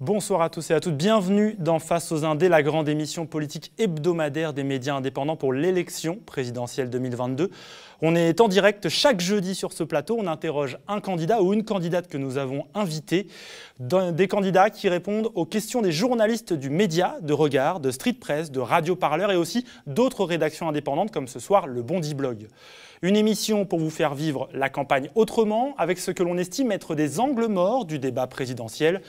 Bonsoir à tous et à toutes, bienvenue dans Face aux Indés, la grande émission politique hebdomadaire des médias indépendants pour l'élection présidentielle 2022. On est en direct chaque jeudi sur ce plateau, on interroge un candidat ou une candidate que nous avons invité, des candidats qui répondent aux questions des journalistes du média, de Regard, de Street Press, de Radio Parleur et aussi d'autres rédactions indépendantes comme ce soir le Bondy Blog. Une émission pour vous faire vivre la campagne autrement, avec ce que l'on estime être des angles morts du débat présidentiel.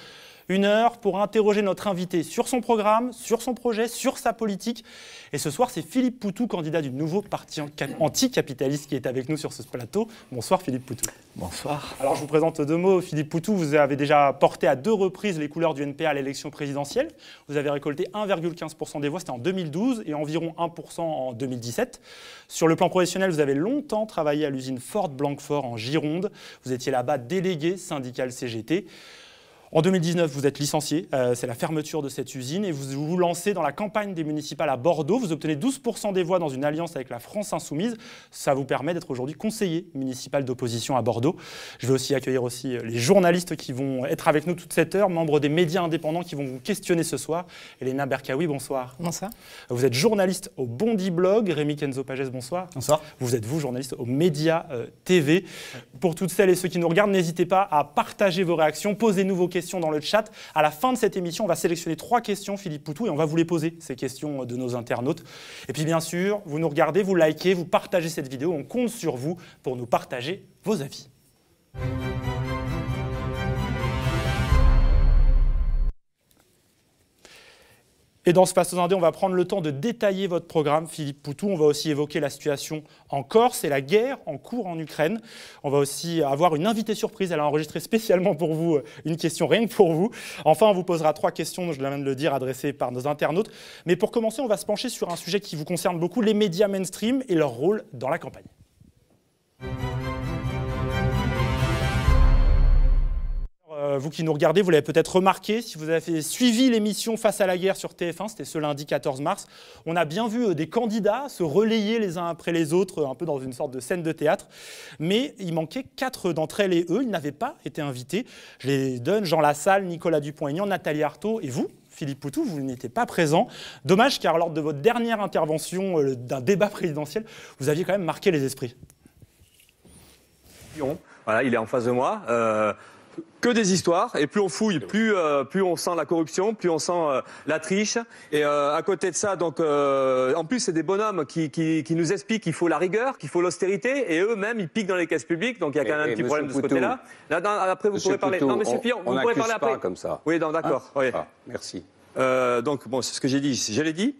Une heure pour interroger notre invité sur son programme, sur son projet, sur sa politique. Et ce soir, c'est Philippe Poutou, candidat du nouveau parti anticapitaliste qui est avec nous sur ce plateau. Bonsoir Philippe Poutou. Bonsoir. Alors je vous présente deux mots. Philippe Poutou, vous avez déjà porté à 2 reprises les couleurs du NPA à l'élection présidentielle. Vous avez récolté 1,15% des voix, c'était en 2012 et environ 1% en 2017. Sur le plan professionnel, vous avez longtemps travaillé à l'usine Ford Blanquefort en Gironde. Vous étiez là-bas délégué syndical CGT. En 2019, vous êtes licencié, c'est la fermeture de cette usine et vous vous lancez dans la campagne des municipales à Bordeaux. Vous obtenez 12% des voix dans une alliance avec la France Insoumise. Ça vous permet d'être aujourd'hui conseiller municipal d'opposition à Bordeaux. Je vais aussi accueillir les journalistes qui vont être avec nous toute cette heure, membres des médias indépendants qui vont vous questionner ce soir. Elena Berkaoui, bonsoir. Bonsoir. Vous êtes journaliste au Bondy Blog. Rémi Kenzo-Pagès, bonsoir. Bonsoir. Vous êtes journaliste au Média TV. Pour toutes celles et ceux qui nous regardent, n'hésitez pas à partager vos réactions, posez-nous vos questions dans le chat. À la fin de cette émission, on va sélectionner 3 questions, Philippe Poutou, et on va vous les poser, ces questions de nos internautes. Et puis bien sûr, vous nous regardez, vous likez, vous partagez cette vidéo. On compte sur vous pour nous partager vos avis. Et dans ce Face aux Indés, on va prendre le temps de détailler votre programme, Philippe Poutou. On va aussi évoquer la situation en Corse et la guerre en cours en Ukraine. On va aussi avoir une invitée surprise. Elle a enregistré spécialement pour vous une question rien que pour vous. Enfin, on vous posera 3 questions, je viens de le dire, adressées par nos internautes. Mais pour commencer, on va se pencher sur un sujet qui vous concerne beaucoup, les médias mainstream et leur rôle dans la campagne. Vous qui nous regardez, vous l'avez peut-être remarqué, si vous avez suivi l'émission Face à la guerre sur TF1, c'était ce lundi 14 mars, on a bien vu des candidats se relayer les uns après les autres, un peu dans une sorte de scène de théâtre, mais il manquait 4 d'entre elles et eux, ils n'avaient pas été invités. Je les donne, Jean Lassalle, Nicolas Dupont-Aignan, Nathalie Arthaud et vous, Philippe Poutou, vous n'étiez pas présent. Dommage, car lors de votre dernière intervention d'un débat présidentiel, vous aviez quand même marqué les esprits. Voilà, il est en face de moi. Que des histoires, et plus on fouille, plus on sent la corruption, plus on sent la triche. Et à côté de ça, donc, en plus, c'est des bonhommes qui nous expliquent qu'il faut la rigueur, qu'il faut l'austérité, et eux-mêmes, ils piquent dans les caisses publiques, donc il y a quand même un petit problème de ce côté-là. Après, vous pourrez parler. Non, monsieur Fillon, vous pourrez parler après. Pas comme ça. Oui, d'accord. Hein? Oui. Ah, merci. Donc bon, c'est ce que j'ai dit, je l'ai dit.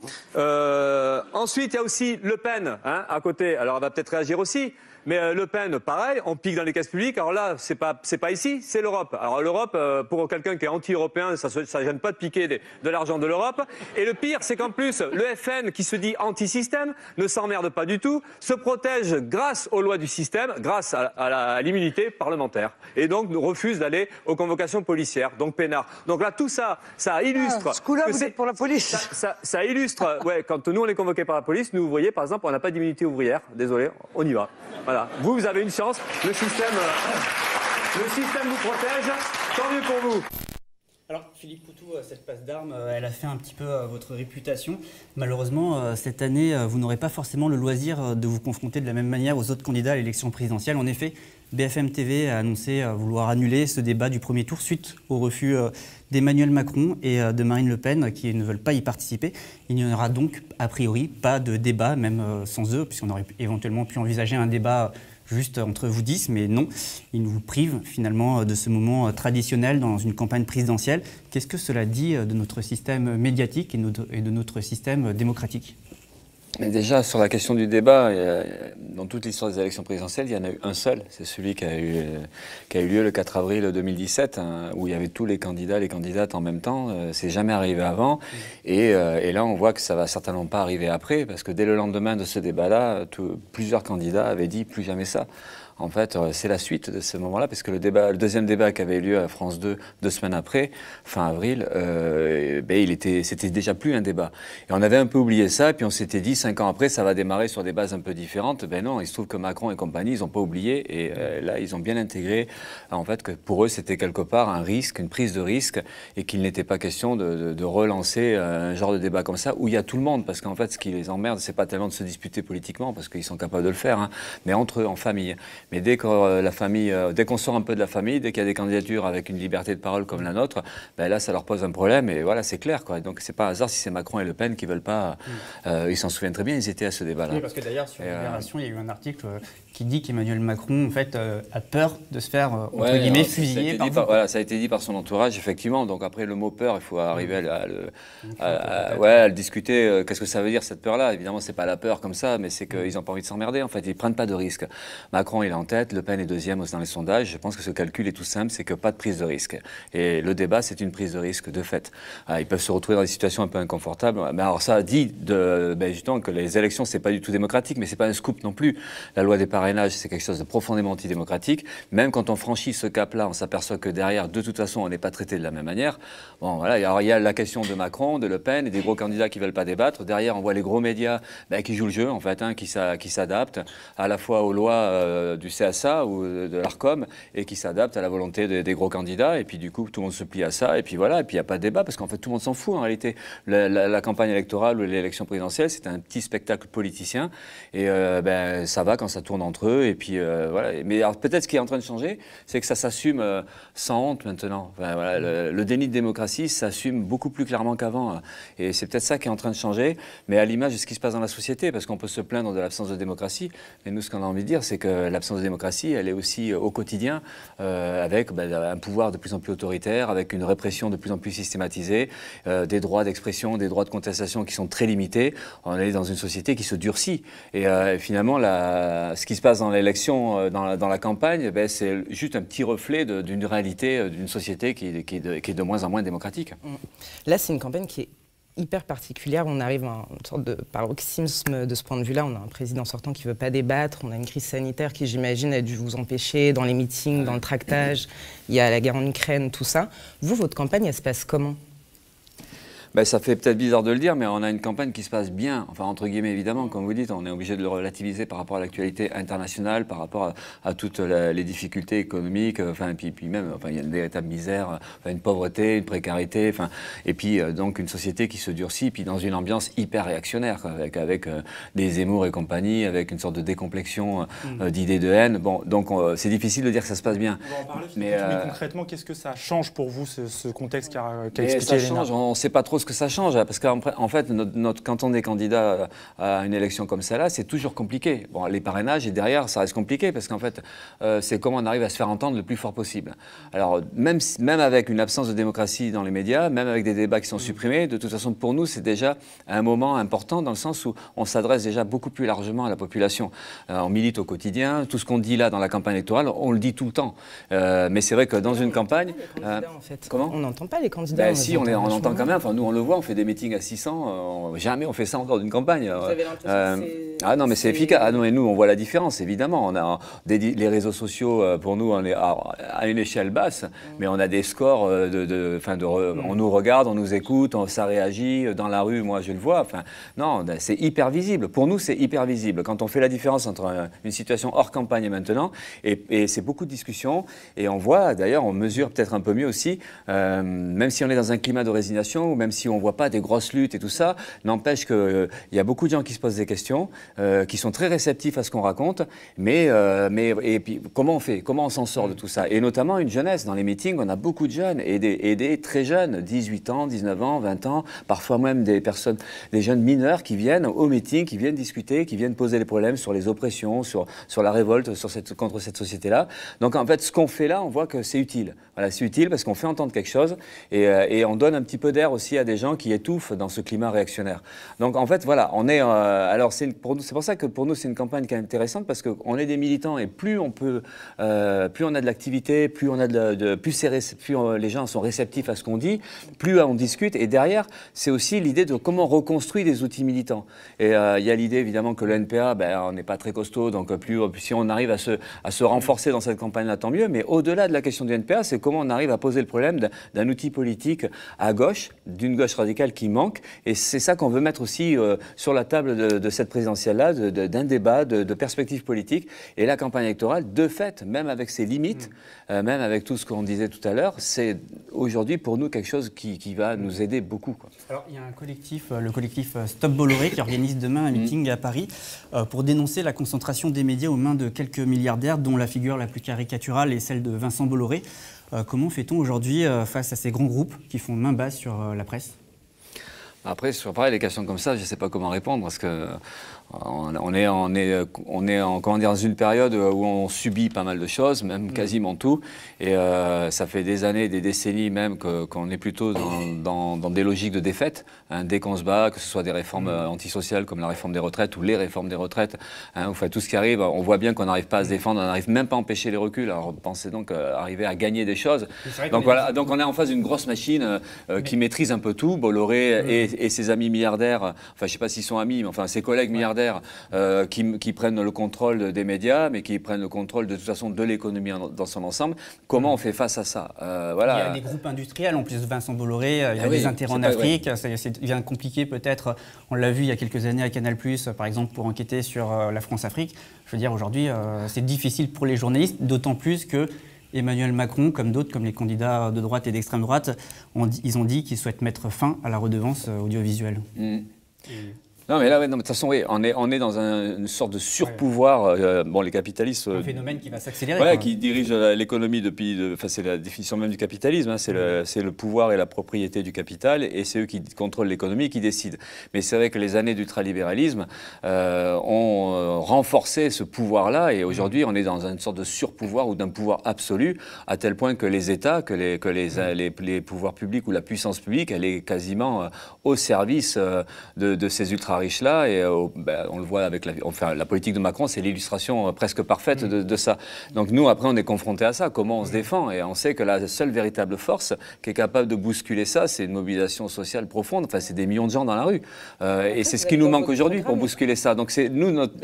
Ensuite, il y a aussi Le Pen, hein, à côté. Alors, elle va peut-être réagir aussi. Mais Le Pen, pareil, on pique dans les caisses publiques. Alors là, c'est pas ici, c'est l'Europe. Alors l'Europe, pour quelqu'un qui est anti-européen, ça gêne pas de piquer de l'argent de l'Europe. Et le pire, c'est qu'en plus, le FN, qui se dit anti-système, ne s'emmerde pas du tout, se protège grâce aux lois du système, grâce à l'immunité parlementaire. Et donc, nous refuse d'aller aux convocations policières, donc peinard. Donc là, tout ça, ça illustre... Ce coup-là, vous êtes pour la police. Ça illustre, ouais, quand nous, on est convoqués par la police, nous, vous voyez, par exemple, on n'a pas d'immunité ouvrière. Désolé, on y va. Voilà. Vous avez une chance. Le système vous protège. Tant mieux pour vous. Alors, Philippe Poutou, cette passe d'armes, elle a fait un petit peu votre réputation. Malheureusement, cette année, vous n'aurez pas forcément le loisir de vous confronter de la même manière aux autres candidats à l'élection présidentielle. En effet, BFM TV a annoncé vouloir annuler ce débat du premier tour suite au refus d'Emmanuel Macron et de Marine Le Pen qui ne veulent pas y participer. Il n'y aura donc a priori pas de débat, même sans eux, puisqu'on aurait éventuellement pu envisager un débat juste entre vous 10, mais non, ils nous privent finalement de ce moment traditionnel dans une campagne présidentielle. Qu'est-ce que cela dit de notre système médiatique et de notre système démocratique ? Mais déjà, sur la question du débat, dans toute l'histoire des élections présidentielles, il y en a eu un seul. C'est celui qui a eu lieu le 4 avril 2017, hein, où il y avait tous les candidats, les candidates en même temps. C'est jamais arrivé avant. Et là, on voit que ça va certainement pas arriver après, parce que dès le lendemain de ce débat-là, plusieurs candidats avaient dit plus jamais ça. en fait, c'est la suite de ce moment-là, parce que le deuxième débat qui avait eu lieu à France 2, 2 semaines après, fin avril, c'était déjà plus un débat. Et on avait un peu oublié ça, puis on s'était dit, 5 ans après, ça va démarrer sur des bases un peu différentes. Ben non, il se trouve que Macron et compagnie, ils n'ont pas oublié, et là, ils ont bien intégré, en fait, que pour eux, c'était quelque part un risque, une prise de risque, et qu'il n'était pas question de relancer un genre de débat comme ça, où il y a tout le monde, parce qu'en fait, ce qui les emmerde, c'est pas tellement de se disputer politiquement, parce qu'ils sont capables de le faire, hein, mais entre eux, en famille. Mais dès qu'on sort un peu de la famille, dès qu'il y a des candidatures avec une liberté de parole comme la nôtre, ben là, ça leur pose un problème, et voilà, c'est clair, quoi. Donc, c'est pas un hasard si c'est Macron et Le Pen qui veulent pas. Ils s'en souviennent très bien, ils étaient à ce débat-là. Oui, parce que d'ailleurs, sur Libération, il y a eu un article qui dit qu'Emmanuel Macron, en fait, a peur de se faire, entre guillemets, fusiller par vous. Voilà, ça a été dit par son entourage, effectivement. Donc après, le mot peur, il faut arriver à le discuter. Qu'est-ce que ça veut dire, cette peur-là? Évidemment, c'est pas la peur comme ça, mais c'est qu'ils n'ont pas envie de s'emmerder. En fait, ils prennent pas de risque. Macron, il est en tête, Le Pen est deuxième dans les sondages. Je pense que ce calcul est tout simple, c'est que pas de prise de risque. Et le débat, c'est une prise de risque de fait. Ils peuvent se retrouver dans des situations un peu inconfortables. Mais alors ça dit justement que les élections, c'est pas du tout démocratique, mais c'est pas un scoop non plus. La loi des parrainages, c'est quelque chose de profondément antidémocratique. Même quand on franchit ce cap-là, on s'aperçoit que derrière, de toute façon, on n'est pas traité de la même manière. Bon, voilà. Alors, il y a la question de Macron, de Le Pen et des gros candidats qui veulent pas débattre. Derrière, on voit les gros médias qui jouent le jeu, en fait, qui s'adaptent à la fois aux lois du CSA ou de l'Arcom et qui s'adaptent à la volonté des gros candidats. Et puis, du coup, tout le monde se plie à ça. Et puis, voilà. Et puis, il n'y a pas de débat parce qu'en fait, tout le monde s'en fout, en réalité. La campagne électorale ou l'élection présidentielle, c'est un petit spectacle politicien. Et ça va quand ça tourne entre eux. Et puis, voilà. Mais alors, peut-être ce qui est en train de changer, c'est que ça s'assume sans honte maintenant. Enfin, voilà, le déni de démocratie s'assume beaucoup plus clairement qu'avant. Et c'est peut-être ça qui est en train de changer, mais à l'image de ce qui se passe dans la société, parce qu'on peut se plaindre de l'absence de démocratie, mais nous, ce qu'on a envie de dire, c'est que l'absence de démocratie, elle est aussi au quotidien, avec un pouvoir de plus en plus autoritaire, avec une répression de plus en plus systématisée, des droits d'expression, des droits de contestation qui sont très limités. On est dans une société qui se durcit. Et finalement, ce qui se passe dans l'élection, dans la campagne, c'est juste un petit reflet d'une réalité, d'une société qui est de moins en moins démocratique. Là, c'est une campagne qui est hyper particulière. On arrive à une sorte de paroxysme de ce point de vue-là. On a un président sortant qui ne veut pas débattre. On a une crise sanitaire qui, j'imagine, a dû vous empêcher dans les meetings, dans le tractage. Il y a la guerre en Ukraine, tout ça. Vous, votre campagne, elle se passe comment ? Ça fait peut-être bizarre de le dire, mais on a une campagne qui se passe bien, enfin entre guillemets évidemment, comme vous dites, on est obligé de le relativiser par rapport à l'actualité internationale, par rapport à toutes les difficultés économiques, puis même, il y a une véritable misère, une pauvreté, une précarité, et puis donc une société qui se durcit, puis dans une ambiance hyper réactionnaire, avec des Zemmour et compagnie, avec une sorte de décomplexion d'idées de haine. Bon, donc c'est difficile de dire que ça se passe bien. On va en parler, mais concrètement, qu'est-ce que ça change pour vous, ce contexte qu'a expliqué Elena ? On ne sait pas trop ce que ça change, parce qu'en fait, quand on est candidat à une élection comme celle-là, c'est toujours compliqué. Bon, les parrainages, et derrière, ça reste compliqué, parce qu'en fait, c'est comment on arrive à se faire entendre le plus fort possible. Alors, même avec une absence de démocratie dans les médias, même avec des débats qui sont supprimés, de toute façon, pour nous, c'est déjà un moment important, dans le sens où on s'adresse déjà beaucoup plus largement à la population. On milite au quotidien, tout ce qu'on dit là dans la campagne électorale, on le dit tout le temps. Mais c'est vrai que dans une campagne... en fait. Comment ? On n'entend pas les candidats. Si, on entend quand même, nous on le voit, on fait des meetings à 600, jamais on fait ça encore d'une campagne. Vous avez l'impression que c'est... Ah non, mais c'est efficace. Ah non, et nous, on voit la différence, évidemment. On a les réseaux sociaux, pour nous, on est à une échelle basse, mais on a des scores on nous regarde, on nous écoute, ça réagit. Dans la rue, moi, je le vois. Non, c'est hyper visible. Pour nous, c'est hyper visible. Quand on fait la différence entre une situation hors campagne et maintenant, et c'est beaucoup de discussions, et on voit, d'ailleurs, on mesure peut-être un peu mieux aussi, même si on est dans un climat de résignation, ou même si on ne voit pas des grosses luttes et tout ça, n'empêche qu'il y a beaucoup de gens qui se posent des questions, qui sont très réceptifs à ce qu'on raconte, et puis comment on fait, comment on s'en sort de tout ça, et notamment une jeunesse. Dans les meetings, on a beaucoup de jeunes, et des très jeunes, 18 ans, 19 ans, 20 ans, parfois même des jeunes mineurs qui viennent au meeting, qui viennent discuter, qui viennent poser les problèmes sur les oppressions, sur la révolte contre cette société-là. Donc en fait, ce qu'on fait là, on voit que c'est utile. Voilà, c'est utile parce qu'on fait entendre quelque chose, et on donne un petit peu d'air aussi à des gens qui étouffent dans ce climat réactionnaire. Donc en fait, voilà, on est... alors pour c'est pour ça que pour nous, c'est une campagne qui est intéressante parce qu'on est des militants et plus on peut, plus on a de l'activité, plus on a plus les gens sont réceptifs à ce qu'on dit, plus on discute. Et derrière, c'est aussi l'idée de comment on reconstruit des outils militants. Et il y a l'idée évidemment que le NPA, on n'est pas très costaud, donc si on arrive à se renforcer dans cette campagne-là, tant mieux. Mais au-delà de la question du NPA, c'est comment on arrive à poser le problème d'un outil politique à gauche, d'une gauche radicale qui manque. Et c'est ça qu'on veut mettre aussi sur la table de cette présidentielle-là, d'un débat, de perspectives politiques. Et la campagne électorale, de fait, même avec ses limites, même avec tout ce qu'on disait tout à l'heure, c'est aujourd'hui pour nous quelque chose qui va nous aider beaucoup, quoi. Alors, il y a un collectif, le collectif Stop Bolloré, qui organise demain un meeting à Paris pour dénoncer la concentration des médias aux mains de quelques milliardaires, dont la figure la plus caricaturale est celle de Vincent Bolloré. Comment fait-on aujourd'hui face à ces grands groupes qui font main basse sur la presse ? Après, sur pareil, des questions comme ça, je ne sais pas comment répondre parce que on est comment dire, dans une période où on subit pas mal de choses, même quasiment tout, et ça fait des années, des décennies même qu'on est plutôt dans des logiques de défaite. Hein, dès qu'on se bat, que ce soit des réformes antisociales comme la réforme des retraites ou les réformes des retraites, hein, enfin, tout ce qui arrive, on voit bien qu'on n'arrive pas à se défendre, on n'arrive même pas à empêcher les reculs. Alors pensez donc arriver à gagner des choses. Donc voilà, donc on est en face d'une grosse machine qui maîtrise un peu tout. Bolloré et ses amis milliardaires, enfin je ne sais pas s'ils sont amis, mais enfin ses collègues milliardaires qui prennent le contrôle des médias, mais qui prennent le contrôle de toute façon de l'économie dans son ensemble. Comment on fait face à ça voilà. Il y a des groupes industriels, en plus de Vincent Bolloré, il y a des intérêts en Afrique, c'est bien compliqué peut-être, on l'a vu il y a quelques années à Canal+, par exemple, pour enquêter sur la France-Afrique. Je veux dire, aujourd'hui, c'est difficile pour les journalistes, d'autant plus que Emmanuel Macron, comme d'autres, comme les candidats de droite et d'extrême droite, ils ont dit qu'ils souhaitent mettre fin à la redevance audiovisuelle. Non, mais là, de toute façon, oui, on est dans une sorte de surpouvoir. Bon, les capitalistes. Un phénomène qui va s'accélérer. Ouais, qui dirige l'économie depuis. Enfin, c'est la définition même du capitalisme. Hein, c'est le pouvoir et la propriété du capital, et c'est eux qui contrôlent l'économie et qui décident. Mais c'est vrai que les années d'ultralibéralisme ont renforcé ce pouvoir-là, et aujourd'hui, on est dans une sorte de surpouvoir ou d'un pouvoir absolu, à tel point que les États, que les pouvoirs publics ou la puissance publique, elle est quasiment au service de ces ultra riche-là, et on le voit avec la politique de Macron, c'est l'illustration presque parfaite de ça. Donc nous, après, on est confrontés à ça. Comment on se défend? Et on sait que la seule véritable force qui est capable de bousculer ça, c'est une mobilisation sociale profonde. Enfin, c'est des millions de gens dans la rue. Et c'est ce qui nous manque aujourd'hui pour bousculer ça. Donc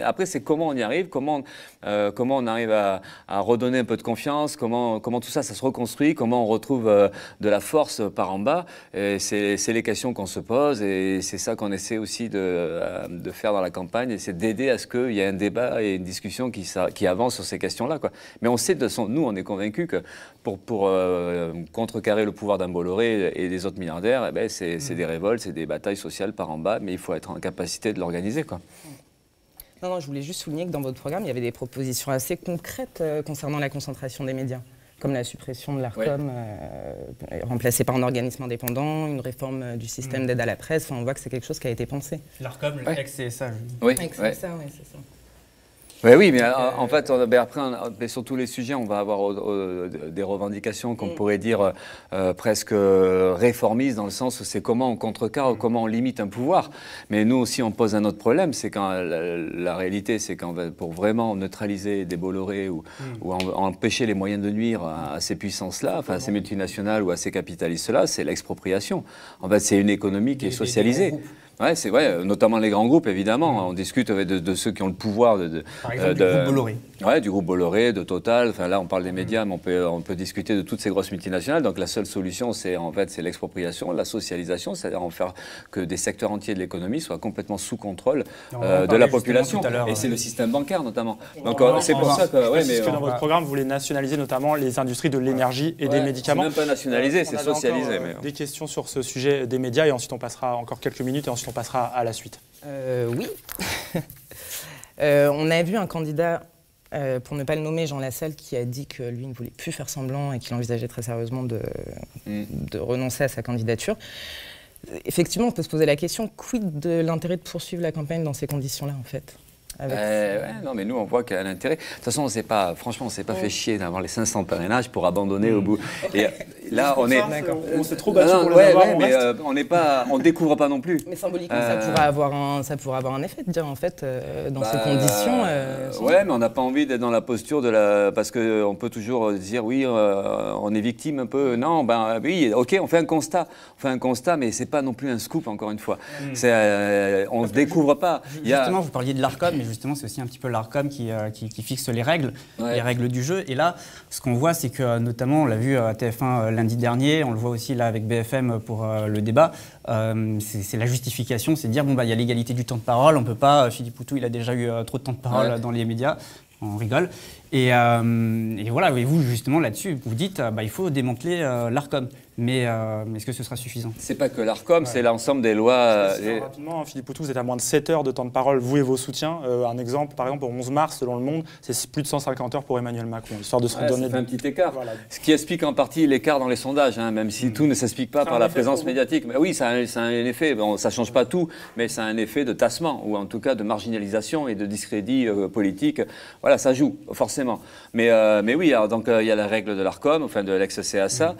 après, c'est comment on y arrive, comment on arrive à redonner un peu de confiance, comment tout ça, ça se reconstruit, comment on retrouve de la force par en bas. C'est les questions qu'on se pose, et c'est ça qu'on essaie aussi de faire dans la campagne, et c'est d'aider à ce qu'il y ait un débat et une discussion qui avance sur ces questions-là, quoi. Mais on sait, nous, on est convaincus que pour contrecarrer le pouvoir d'un Bolloré et des autres milliardaires, c'est des révoltes, c'est des batailles sociales par en bas, mais il faut être en capacité de l'organiser, quoi. Non, je voulais juste souligner que dans votre programme, il y avait des propositions assez concrètes concernant la concentration des médias, comme la suppression de l'ARCOM, remplacée par un organisme indépendant, une réforme du système d'aide à la presse. Enfin, on voit que c'est quelque chose qui a été pensé. L'ARCOM, le ex-CSA. Oui, c'est ça, c'est ça. Oui, mais en fait, après, sur tous les sujets, on va avoir des revendications qu'on pourrait dire presque réformistes, dans le sens où c'est comment on contrecarre, comment on limite un pouvoir. Mais nous aussi, on pose un autre problème, c'est quand la réalité, c'est qu'en fait, pour vraiment neutraliser des Bolloré ou empêcher les moyens de nuire à ces puissances-là, enfin à ces multinationales ou à ces capitalistes-là, c'est l'expropriation. En fait, c'est une économie qui est socialisée. Ouais, c'est vrai, notamment les grands groupes, évidemment. On discute de ceux qui ont le pouvoir par exemple, du groupe Bolloré. Ouais, du groupe Bolloré, de Total. Enfin, là, on parle des médias, mais on peut discuter de toutes ces grosses multinationales. Donc, la seule solution, c'est l'expropriation, la socialisation, c'est-à-dire en faire que des secteurs entiers de l'économie soient complètement sous contrôle de la population. Et c'est le système bancaire, notamment. Donc, c'est pour ça que... Ouais, mais dans votre programme, vous voulez nationaliser notamment les industries de l'énergie et des médicaments. C'est même pas nationalisé, c'est socialisé. Des questions sur ce sujet des médias, et ensuite on passera encore quelques minutes, et ensuite on passera à la suite. Oui. On a vu un candidat, pour ne pas le nommer, Jean Lassalle, qui a dit que lui ne voulait plus faire semblant et qu'il envisageait très sérieusement de renoncer à sa candidature. Effectivement, on peut se poser la question, quid de l'intérêt de poursuivre la campagne dans ces conditions-là, en fait? Non, mais nous, on voit qu'il y a un intérêt. De toute façon, on s'est pas fait chier d'avoir les 500 parrainages pour abandonner au bout. Et là, on s'est trop battu pour les avoir. Mais on découvre pas non plus. Mais symboliquement, ça pourrait avoir un effet de dire, en fait, dans ces conditions. Ouais, mais on n'a pas envie d'être dans la posture parce qu'on peut toujours dire, oui, on est victime un peu. Non, oui, ok, on fait un constat, mais c'est pas non plus un scoop, encore une fois. On ne découvre pas. Justement, vous parliez de l'ARCOM, mais justement, c'est aussi un petit peu l'ARCOM qui fixe les règles du jeu. Et là, ce qu'on voit, c'est que, notamment, on l'a vu à TF1 lundi dernier, on le voit aussi là avec BFM pour le débat, c'est la justification, c'est de dire, bon, il y a l'égalité du temps de parole, on peut pas, Philippe Poutou, il a déjà eu trop de temps de parole dans les médias, on rigole. Et voilà, et vous, justement, là-dessus, vous dites, il faut démanteler l'ARCOM. Mais est-ce que ce sera suffisant? C'est pas que l'ARCOM, c'est l'ensemble des lois. Rapidement, Philippe Poutou, vous êtes à moins de 7 heures de temps de parole, vous et vos soutiens. Un exemple, par exemple, au 11 mars, selon Le Monde, c'est plus de 150 heures pour Emmanuel Macron, histoire de se redonner. Ça fait un petit écart. Voilà. Ce qui explique en partie l'écart dans les sondages, même si tout ne s'explique pas par la présence médiatique. Mais oui, ça a un effet. Bon, ça ne change pas tout, mais ça a un effet de tassement, ou en tout cas de marginalisation et de discrédit politique. Voilà, ça joue, forcément. Mais oui, alors, donc il y a la règle de l'ARCOM, enfin de l'ex-CSA,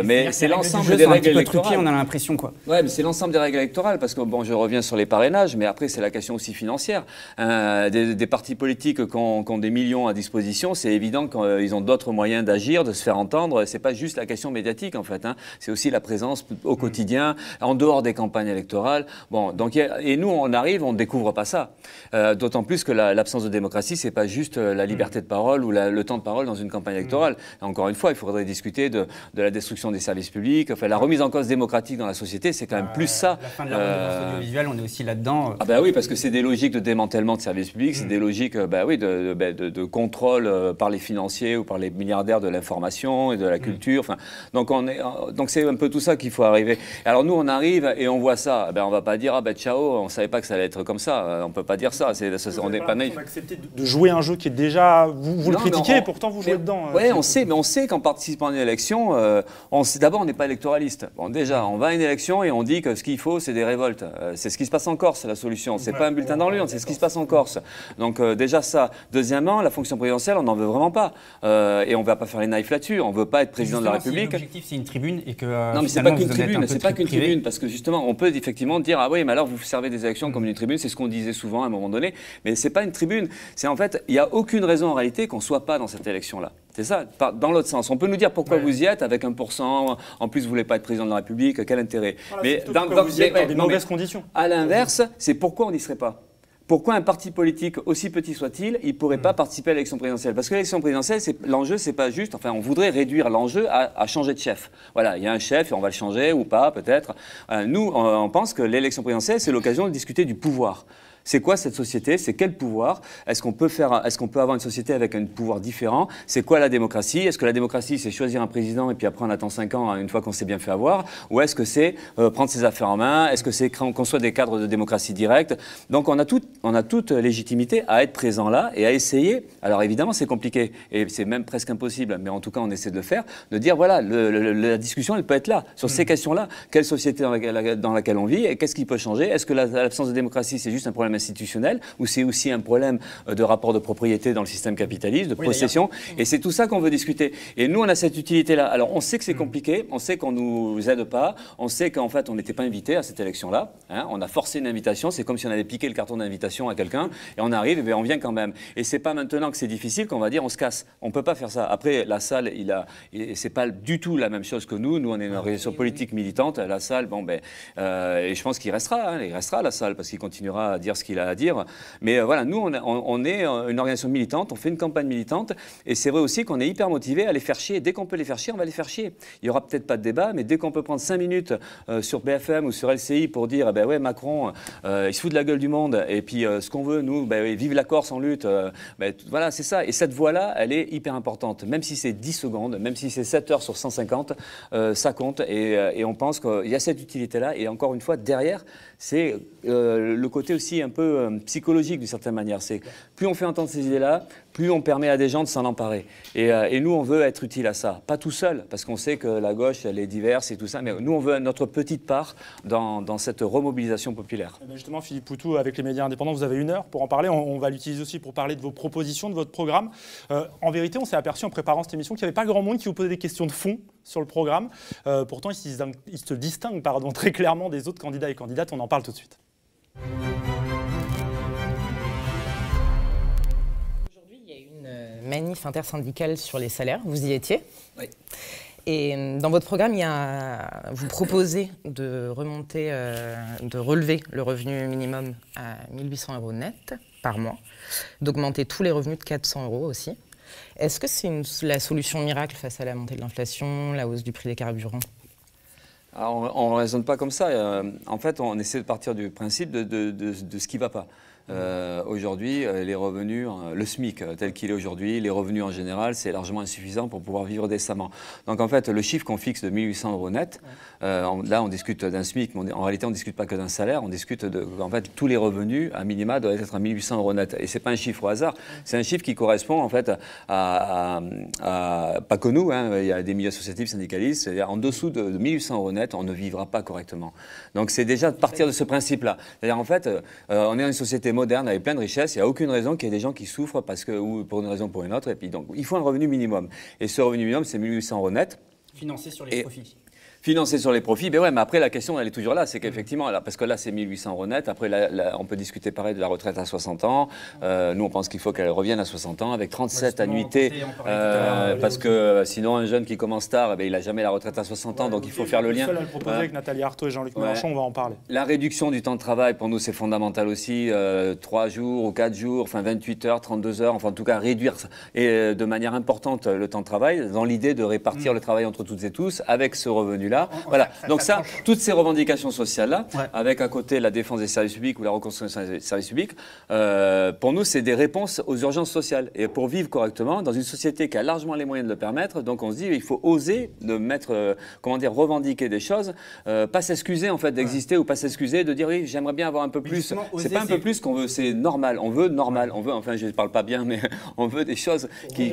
mais c'est l'ensemble des règles électorales. On a l'impression, quoi. Ouais, mais c'est l'ensemble des règles électorales, parce que bon, je reviens sur les parrainages, mais après c'est la question aussi financière. Des partis politiques qui ont des millions à disposition, c'est évident qu'ils ont d'autres moyens d'agir, de se faire entendre. C'est pas juste la question médiatique en fait. C'est aussi la présence au quotidien, en dehors des campagnes électorales. Bon, donc et nous on arrive, on ne découvre pas ça. D'autant plus que l'absence de démocratie, c'est pas juste la liberté de parole ou le temps de parole dans une campagne électorale. Encore une fois, il faudrait discuter de la destruction des services publics. Enfin, la remise en cause démocratique dans la société, c'est quand même plus ça. La fin de la redevance audiovisuelle, on est aussi là-dedans. Ah oui, parce que c'est des logiques de démantèlement de services publics, c'est des logiques de contrôle par les financiers ou par les milliardaires de l'information et de la culture. Enfin, donc c'est un peu tout ça qu'il faut arriver. Alors nous, on arrive et on voit ça. On va pas dire ciao, on savait pas que ça allait être comme ça. On peut pas dire ça. On n'est pas naïf. On va accepter de jouer un jeu qui est déjà vous le critiquez et pourtant vous jouez dedans. Oui, on sait qu'en participant à une élection, d'abord on n'est pas électoraliste. Bon, déjà, on va à une élection et on dit que ce qu'il faut, c'est des révoltes. C'est ce qui se passe en Corse, la solution. C'est pas un bulletin dans l'urne, c'est ce qui se passe en Corse. Donc déjà ça. Deuxièmement, la fonction présidentielle, on n'en veut vraiment pas. Et on ne va pas faire les naïfs là-dessus. On ne veut pas être président de la République. L'objectif, c'est une tribune et que. Non, mais c'est pas qu'une tribune. C'est pas qu'une tribune, parce que justement, on peut effectivement dire mais alors vous servez des élections comme une tribune. C'est ce qu'on disait souvent à un moment donné. Mais c'est pas une tribune. C'est en fait, il n'y a aucune raison en réalité qu'on soit pas dans cette élection-là. C'est ça, dans l'autre sens. On peut nous dire pourquoi vous y êtes avec 1%, en plus vous ne voulez pas être président de la République, quel intérêt? Voilà, mais dans des mauvaises conditions. À l'inverse, c'est pourquoi on n'y serait pas. Pourquoi un parti politique, aussi petit soit-il, il ne pourrait pas participer à l'élection présidentielle? Parce que l'élection présidentielle, l'enjeu, c'est pas juste, enfin on voudrait réduire l'enjeu à changer de chef. Voilà, il y a un chef et on va le changer ou pas peut-être. Nous, on pense que l'élection présidentielle, c'est l'occasion de discuter du pouvoir. C'est quoi cette société? C'est quel pouvoir? Est-ce qu'on peut avoir une société avec un pouvoir différent? C'est quoi la démocratie? Est-ce que la démocratie, c'est choisir un président et puis après on attend 5 ans une fois qu'on s'est bien fait avoir? Ou est-ce que c'est prendre ses affaires en main? Est-ce que c'est qu'on soit des cadres de démocratie directe? Donc on a toute légitimité à être présent là et à essayer. Alors évidemment c'est compliqué et c'est même presque impossible, mais en tout cas on essaie de le faire, de dire voilà, la discussion elle peut être là sur ces questions-là. Quelle société dans laquelle on vit et qu'est-ce qui peut changer? Est-ce que l'absence de démocratie c'est juste un problème institutionnel ou c'est aussi un problème de rapport de propriété dans le système capitaliste, de possession, et c'est tout ça qu'on veut discuter. Et nous, on a cette utilité-là. Alors, on sait que c'est compliqué, on sait qu'on nous aide pas, on sait qu'en fait, on n'était pas invité à cette élection-là. On a forcé une invitation, c'est comme si on avait piqué le carton d'invitation à quelqu'un, et on arrive, et on vient quand même. Et c'est pas maintenant que c'est difficile qu'on va dire on se casse. On peut pas faire ça. Après, la salle, c'est pas du tout la même chose que nous. Nous, on est une organisation politique militante. La salle, et je pense qu'il restera, il restera à la salle parce qu'il continuera à dire ce qu'il a à dire. Mais voilà, nous, on est une organisation militante, on fait une campagne militante, et c'est vrai aussi qu'on est hyper motivé à les faire chier. Dès qu'on peut les faire chier, on va les faire chier. Il n'y aura peut-être pas de débat, mais dès qu'on peut prendre 5 minutes sur BFM ou sur LCI pour dire, ouais, Macron, il se fout de la gueule du monde, et puis ce qu'on veut, nous, vive la Corse en lutte, voilà, c'est ça. Et cette voix-là, elle est hyper importante. Même si c'est 10 secondes, même si c'est 7 heures sur 150, ça compte, et on pense qu'il y a cette utilité-là, et encore une fois, derrière, c'est le côté aussi un peu psychologique d'une certaine manière. C'est plus on fait entendre ces idées-là, plus on permet à des gens de s'en emparer. Et nous, on veut être utile à ça. Pas tout seul, parce qu'on sait que la gauche, elle est diverse et tout ça, mais nous, on veut notre petite part dans cette remobilisation populaire. Justement, Philippe Poutou, avec les médias indépendants, vous avez 1 heure pour en parler. On va l'utiliser aussi pour parler de vos propositions, de votre programme. En vérité, on s'est aperçu en préparant cette émission qu'il n'y avait pas grand monde qui vous posait des questions de fond sur le programme. Pourtant, il se distingue très clairement des autres candidats et candidates. On en parle tout de suite. Aujourd'hui, il y a eu une manif intersyndicale sur les salaires. Vous y étiez? Oui. Et dans votre programme, vous proposez de relever le revenu minimum à 1 800 € net par mois, d'augmenter tous les revenus de 400 € aussi. Est-ce que c'est la solution miracle face à la montée de l'inflation, la hausse du prix des carburants? Alors, on ne raisonne pas comme ça. En fait, on essaie de partir du principe de ce qui ne va pas. Aujourd'hui, les revenus, le SMIC tel qu'il est aujourd'hui, les revenus en général, c'est largement insuffisant pour pouvoir vivre décemment. Donc en fait, le chiffre qu'on fixe de 1 800 € net, là on discute d'un SMIC, mais en réalité on ne discute pas que d'un salaire, on discute en fait tous les revenus à minima doivent être à 1 800 € net. Et ce n'est pas un chiffre au hasard, c'est un chiffre qui correspond en fait à pas que nous, il y a des milieux associatifs, syndicalistes, c'est-à-dire en dessous de 1 800 € net, on ne vivra pas correctement. Donc c'est déjà de partir de ce principe-là. C'est-à-dire en fait, on est dans une société moderne avec plein de richesses, il n'y a aucune raison qu'il y ait des gens qui souffrent ou pour une raison ou pour une autre. Et puis donc il faut un revenu minimum. Et ce revenu minimum, c'est 1 800 € net. Financé sur les profits. Financé sur les profits, mais après la question elle est toujours là, c'est qu'effectivement, parce que là c'est 1 800 € net, après on peut discuter pareil de la retraite à 60 ans, nous on pense qu'il faut qu'elle revienne à 60 ans avec 37 annuités, parce que sinon un jeune qui commence tard, il n'a jamais la retraite à 60 ans, donc il faut faire le lien. Seul à le proposer avec Nathalie Arthaud et Jean-Luc Mélenchon, on va en parler. La réduction du temps de travail, pour nous c'est fondamental aussi, 3 jours ou 4 jours, 28 heures, 32 heures, en tout cas réduire de manière importante le temps de travail, dans l'idée de répartir le travail entre toutes et tous, avec ce revenu-là. Voilà, donc ça, toutes ces revendications sociales-là, avec à côté la défense des services publics ou la reconstruction des services publics, pour nous, c'est des réponses aux urgences sociales. Et pour vivre correctement, dans une société qui a largement les moyens de le permettre, donc on se dit, il faut oser de mettre, revendiquer des choses, pas s'excuser en fait d'exister ou pas s'excuser de dire, oui, j'aimerais bien avoir un peu plus. C'est pas un peu plus qu'on veut, c'est normal. On veut normal. On veut, enfin, je ne parle pas bien, mais on veut des choses qui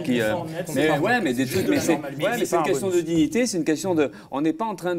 mais des trucs, mais c'est une question de dignité, c'est une question de, on n'est pas en train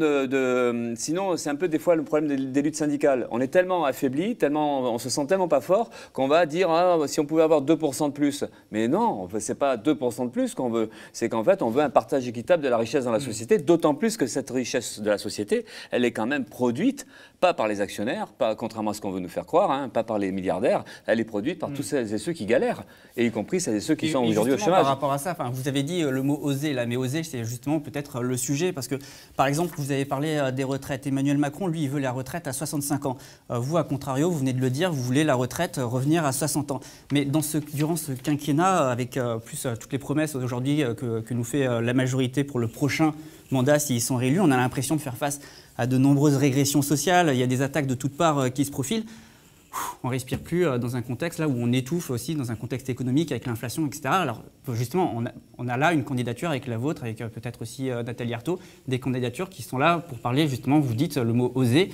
sinon, c'est un peu des fois le problème des luttes syndicales. On est tellement affaibli, on se sent tellement pas fort qu'on va dire si on pouvait avoir 2% de plus. Mais non, c'est pas 2% de plus qu'on veut. C'est qu'en fait, on veut un partage équitable de la richesse dans la société, d'autant plus que cette richesse de la société, elle est quand même produite, pas par les actionnaires, pas contrairement à ce qu'on veut nous faire croire, pas par les milliardaires, elle est produite par tous celles et ceux qui galèrent, et y compris celles et ceux qui sont aujourd'hui au chômage. Par rapport à ça, vous avez dit le mot oser, là, mais oser, c'est justement peut-être le sujet, parce que, par exemple, vous avez parlé des retraites. Emmanuel Macron, lui, il veut la retraite à 65 ans. Vous, à contrario, vous venez de le dire, vous voulez la retraite revenir à 60 ans. Mais durant ce quinquennat, avec plus toutes les promesses aujourd'hui que nous fait la majorité pour le prochain mandat, s'ils sont réélus, on a l'impression de faire face à de nombreuses régressions sociales. Il y a des attaques de toutes parts qui se profilent. On ne respire plus dans un contexte là où on étouffe aussi, dans un contexte économique avec l'inflation, etc. Alors justement, on a là une candidature avec la vôtre, avec peut-être aussi Nathalie Arthaud, des candidatures qui sont là pour parler justement, vous dites le mot oser,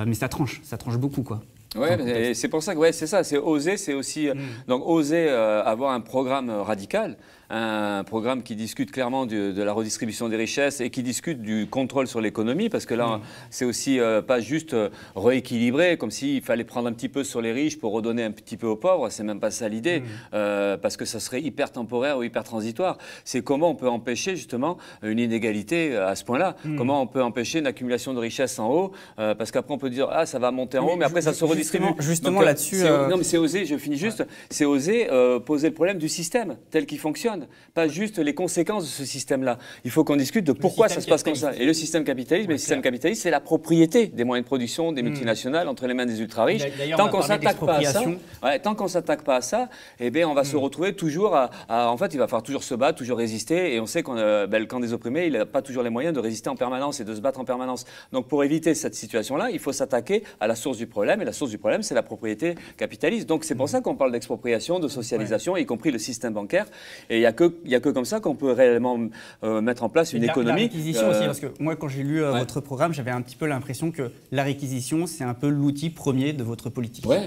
mais ça tranche beaucoup quoi. Oui, c'est pour ça que c'est ça, c'est oser, c'est aussi donc oser avoir un programme radical, un programme qui discute clairement de la redistribution des richesses et qui discute du contrôle sur l'économie, parce que là, c'est aussi pas juste rééquilibrer, comme s'il fallait prendre un petit peu sur les riches pour redonner un petit peu aux pauvres, c'est même pas ça l'idée, parce que ça serait hyper temporaire ou hyper transitoire. C'est comment on peut empêcher justement une inégalité à ce point-là, comment on peut empêcher une accumulation de richesses en haut, parce qu'après on peut dire ça va monter en haut, mais après ça se redistribue. Justement là-dessus... Non mais c'est oser, je finis juste, c'est oser poser le problème du système tel qu'il fonctionne, pas juste les conséquences de ce système-là. Il faut qu'on discute de pourquoi ça se passe comme ça. Et le système capitaliste, le système capitaliste, c'est la propriété des moyens de production des multinationales entre les mains des ultra-riches. Tant qu'on s'attaque pas à ça, eh bien, on va se retrouver toujours en fait, il va falloir toujours se battre, toujours résister. Et on sait que le camp des opprimés, il n'a pas toujours les moyens de résister en permanence et de se battre en permanence. Donc, pour éviter cette situation-là, il faut s'attaquer à la source du problème. Et la source du problème, c'est la propriété capitaliste. Donc, c'est pour ça qu'on parle d'expropriation, de socialisation, y compris le système bancaire. Et il y a que comme ça qu'on peut réellement mettre en place une économie. La réquisition aussi, parce que moi, quand j'ai lu votre programme, j'avais un petit peu l'impression que la réquisition, c'est un peu l'outil premier de votre politique. Oui,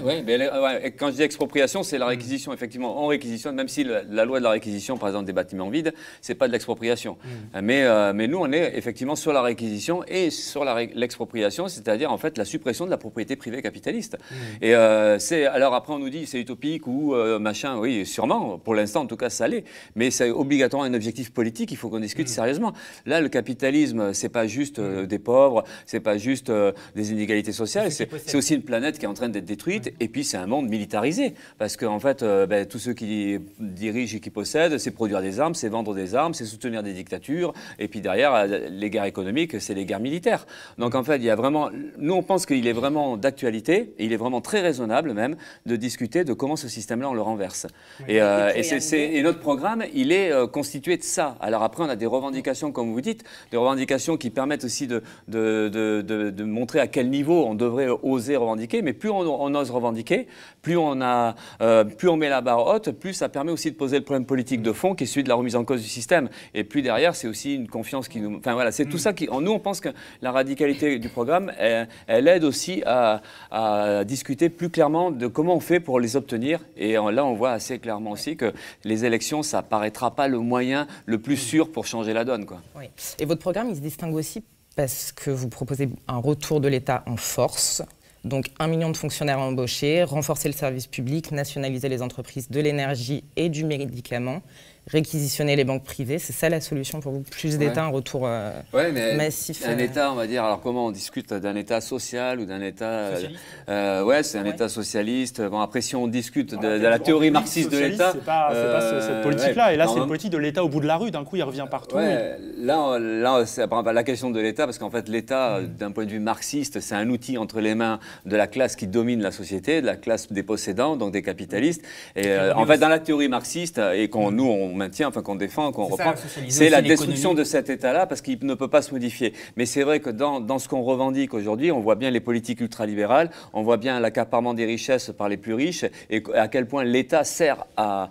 et quand je dis expropriation, c'est la réquisition. Effectivement, on réquisitionne, même si la loi de la réquisition, par exemple, des bâtiments vides, c'est pas de l'expropriation. Mais nous, on est effectivement sur la réquisition et sur l'expropriation, c'est-à-dire en fait la suppression de la propriété privée capitaliste. Et alors après, on nous dit c'est utopique ou machin, oui, sûrement, pour l'instant en tout cas ça l'est, mais c'est obligatoirement un objectif politique, il faut qu'on discute sérieusement. Là, le capitalisme, c'est pas juste des pauvres, c'est pas juste des inégalités sociales, c'est aussi une planète qui est en train d'être détruite, et puis c'est un monde militarisé, parce qu'en fait, tous ceux qui dirigent et qui possèdent, c'est produire des armes, c'est vendre des armes, c'est soutenir des dictatures, et puis derrière, les guerres économiques, c'est les guerres militaires. Donc en fait, il y a vraiment, nous on pense qu'il est vraiment d'actualité, et il est vraiment très raisonnable même, de discuter de comment ce système-là on le renverse. Et notre programme, il est constitué de ça. Alors après, on a des revendications, comme vous dites, des revendications qui permettent aussi de montrer à quel niveau on devrait oser revendiquer, mais plus on ose revendiquer, plus on met la barre haute, plus ça permet aussi de poser le problème politique de fond qui est celui de la remise en cause du système. Et puis derrière, c'est aussi une confiance qui nous... Enfin voilà, c'est tout ça qui... Nous, on pense que la radicalité du programme, elle aide aussi à discuter plus clairement de comment on fait pour les obtenir. Et là, on voit assez clairement aussi que les élections, ça paraîtra pas le moyen le plus sûr pour changer la donne, quoi. Oui. Et votre programme, il se distingue aussi parce que vous proposez un retour de l'État en force. Donc 1 million de fonctionnaires embauchés, renforcer le service public, nationaliser les entreprises de l'énergie et du médicament, réquisitionner les banques privées. C'est ça la solution pour vous? Plus d'État, un retour massif. Un État, on va dire, alors comment on discute d'un État social ou d'un État... c'est un État socialiste. Bon, après, si on discute de la théorie marxiste de l'État... C'est pas cette politique-là. Et là, c'est une politique de l'État au bout de la rue. D'un coup, il revient partout. Là, c'est la question de l'État, parce qu'en fait, l'État, d'un point de vue marxiste, c'est un outil entre les mains de la classe qui domine la société, de la classe des possédants, donc des capitalistes. Et en fait, dans la théorie marxiste, et nous, on maintient, enfin qu'on défend, qu'on reprend, c'est la destruction de cet État-là parce qu'il ne peut pas se modifier. Mais c'est vrai que dans ce qu'on revendique aujourd'hui, on voit bien les politiques ultralibérales, on voit bien l'accaparement des richesses par les plus riches et à quel point l'État sert à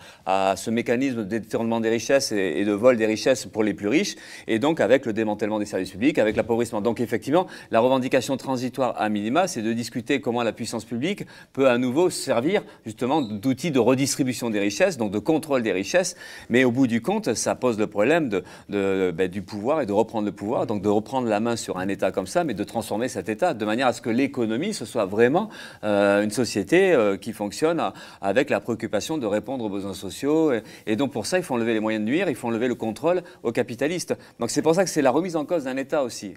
ce mécanisme de détournement des richesses et de vol des richesses pour les plus riches, et donc avec le démantèlement des services publics, avec l'appauvrissement. Donc effectivement, la revendication transitoire à minima, c'est de discuter comment la puissance publique peut à nouveau servir justement d'outil de redistribution des richesses, donc de contrôle des richesses. Mais au bout du compte, ça pose le problème du pouvoir et de reprendre le pouvoir, donc de reprendre la main sur un État comme ça, mais de transformer cet État de manière à ce que l'économie, ce soit vraiment une société qui fonctionne avec la préoccupation de répondre aux besoins sociaux. Et donc pour ça, il faut enlever les moyens de nuire, il faut enlever le contrôle aux capitalistes. Donc c'est pour ça que c'est la remise en cause d'un État aussi.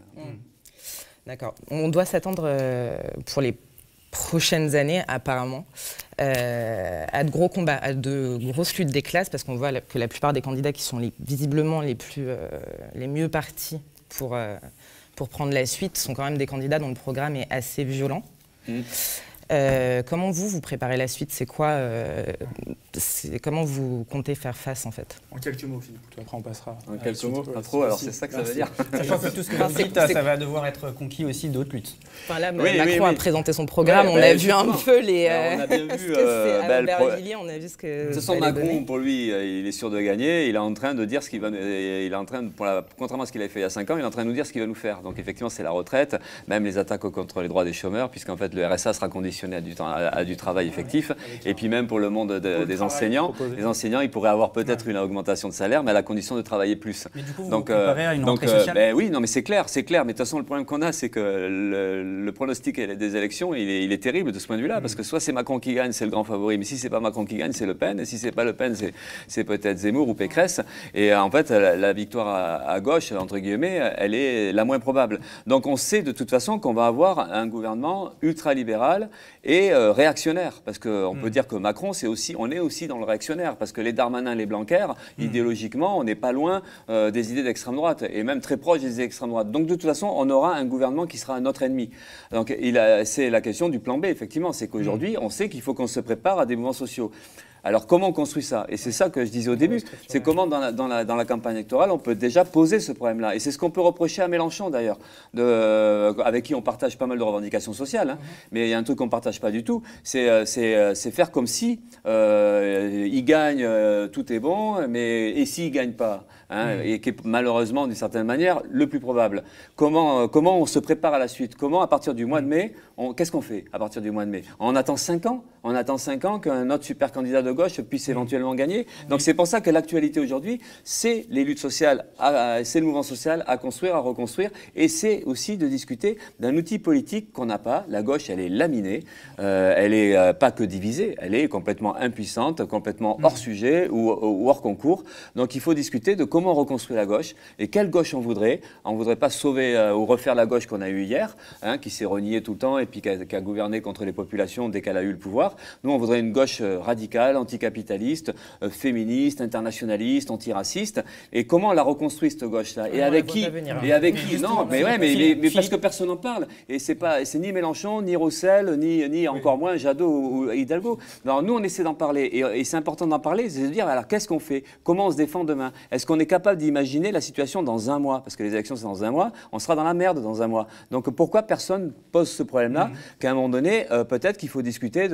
D'accord. On doit s'attendre pour les prochaines années, apparemment, à de gros combats, à de grosses luttes des classes, parce qu'on voit que la plupart des candidats qui sont visiblement les mieux partis pour prendre la suite sont quand même des candidats dont le programme est assez violent. Comment vous préparez la suite? C'est quoi comment vous comptez faire face en fait? En quelques mots, Philippe. Après, on passera. En quelques mots, pas trop. Alors c'est ça que ça veut dire. Sachant que tout ce que vous dites, ça va devoir être conquis aussi d'autres luttes. Enfin, là, Macron a présenté son programme. On a vu un peu les. On a bien vu. On a vu ce que. De toute façon, Macron, pour lui, il est sûr de gagner. Il est en train de dire ce qu'il va. Il est en train, contrairement à ce qu'il avait fait il y a 5 ans, il est en train de nous dire ce qu'il va nous faire. Donc effectivement, c'est la retraite, même les attaques contre les droits des chômeurs, puisqu'en fait le RSA sera conditionné à du travail effectif. Et puis même pour le monde des enseignants, les enseignants, ils pourraient avoir peut-être une augmentation de salaire, mais à la condition de travailler plus. Mais du coup, vous préparez à une rentrée sociale. Oui, non, mais c'est clair. Mais de toute façon, le problème qu'on a, c'est que le pronostic des élections, il est terrible de ce point de vue-là, parce que soit c'est Macron qui gagne, c'est le grand favori, mais si c'est pas Macron qui gagne, c'est Le Pen, et si c'est pas Le Pen, c'est peut-être Zemmour ou Pécresse. Et en fait, la victoire à gauche, entre guillemets, elle est la moins probable. Donc on sait de toute façon qu'on va avoir un gouvernement ultralibéral et réactionnaire, parce qu'on peut dire que Macron, on est aussi dans le réactionnaire, parce que les Darmanin, les Blanquer, idéologiquement, on n'est pas loin des idées d'extrême droite, et même très proche des idées d'extrême droite. Donc de toute façon, on aura un gouvernement qui sera notre ennemi. Donc c'est la question du plan B, effectivement, c'est qu'aujourd'hui, on sait qu'il faut qu'on se prépare à des mouvements sociaux. Alors comment on construit ça? Et c'est ça que je disais au début, c'est comment dans la campagne électorale on peut déjà poser ce problème-là. Et c'est ce qu'on peut reprocher à Mélenchon d'ailleurs, avec qui on partage pas mal de revendications sociales, hein. Mais il y a un truc qu'on ne partage pas du tout, c'est faire comme si il gagne, tout est bon, mais et s'il ne gagne pas, hein, et qui est malheureusement d'une certaine manière le plus probable. Comment on se prépare à la suite? Comment à partir du mois de mai, qu'est-ce qu'on fait à partir du mois de mai? On attend 5 ans? On attend 5 ans qu'un autre super candidat de gauche puisse éventuellement gagner. Donc c'est pour ça que l'actualité aujourd'hui, c'est les luttes sociales, c'est le mouvement social à construire, à reconstruire, et c'est aussi de discuter d'un outil politique qu'on n'a pas. La gauche, elle est laminée, elle est pas que divisée, elle est complètement impuissante, complètement hors sujet ou hors concours. Donc il faut discuter de comment on reconstruit la gauche et quelle gauche on voudrait. On ne voudrait pas sauver ou refaire la gauche qu'on a eue hier, hein, qui s'est reniée tout le temps et puis qui a gouverné contre les populations dès qu'elle a eu le pouvoir. Nous, on voudrait une gauche radicale, anticapitaliste, féministe, internationaliste, antiraciste. Et comment on la reconstruit, cette gauche-là? Et avec qui? Et avec qui? Non, mais ouais, mais parce que personne n'en parle. Et c'est ni Mélenchon, ni Roussel, ni encore moins Jadot ou Hidalgo. Alors nous, on essaie d'en parler. Et c'est important d'en parler, c'est de dire, alors qu'est-ce qu'on fait? Comment on se défend demain? Est-ce qu'on est capable d'imaginer la situation dans un mois? Parce que les élections, c'est dans un mois. On sera dans la merde dans un mois. Donc pourquoi personne pose ce problème-là? Qu'à un moment donné, peut-être qu'il faut discuter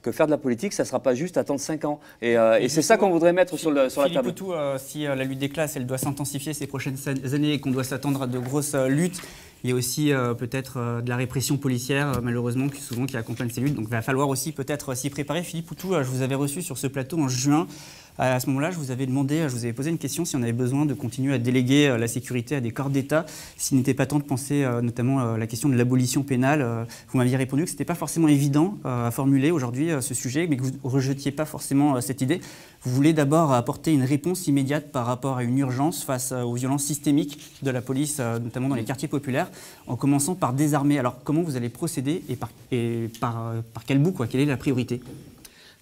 que faire de la politique, ça ne sera pas juste attendre 5 ans. Et c'est ça qu'on voudrait mettre sur la table. Philippe Poutou, si la lutte des classes, elle doit s'intensifier ces prochaines années et qu'on doit s'attendre à de grosses luttes, il y a aussi peut-être de la répression policière, malheureusement, qui accompagne ces luttes. Donc il va falloir aussi peut-être s'y préparer. Philippe Poutou, je vous avais reçu sur ce plateau en juin. À ce moment-là, je vous avais posé une question si on avait besoin de continuer à déléguer la sécurité à des corps d'État, s'il n'était pas temps de penser notamment à la question de l'abolition pénale. Vous m'aviez répondu que ce n'était pas forcément évident à formuler aujourd'hui ce sujet, mais que vous ne rejetiez pas forcément cette idée. Vous voulez d'abord apporter une réponse immédiate par rapport à une urgence face aux violences systémiques de la police, notamment dans les quartiers populaires, en commençant par désarmer. Alors comment vous allez procéder et par quel bout, quelle est la priorité ?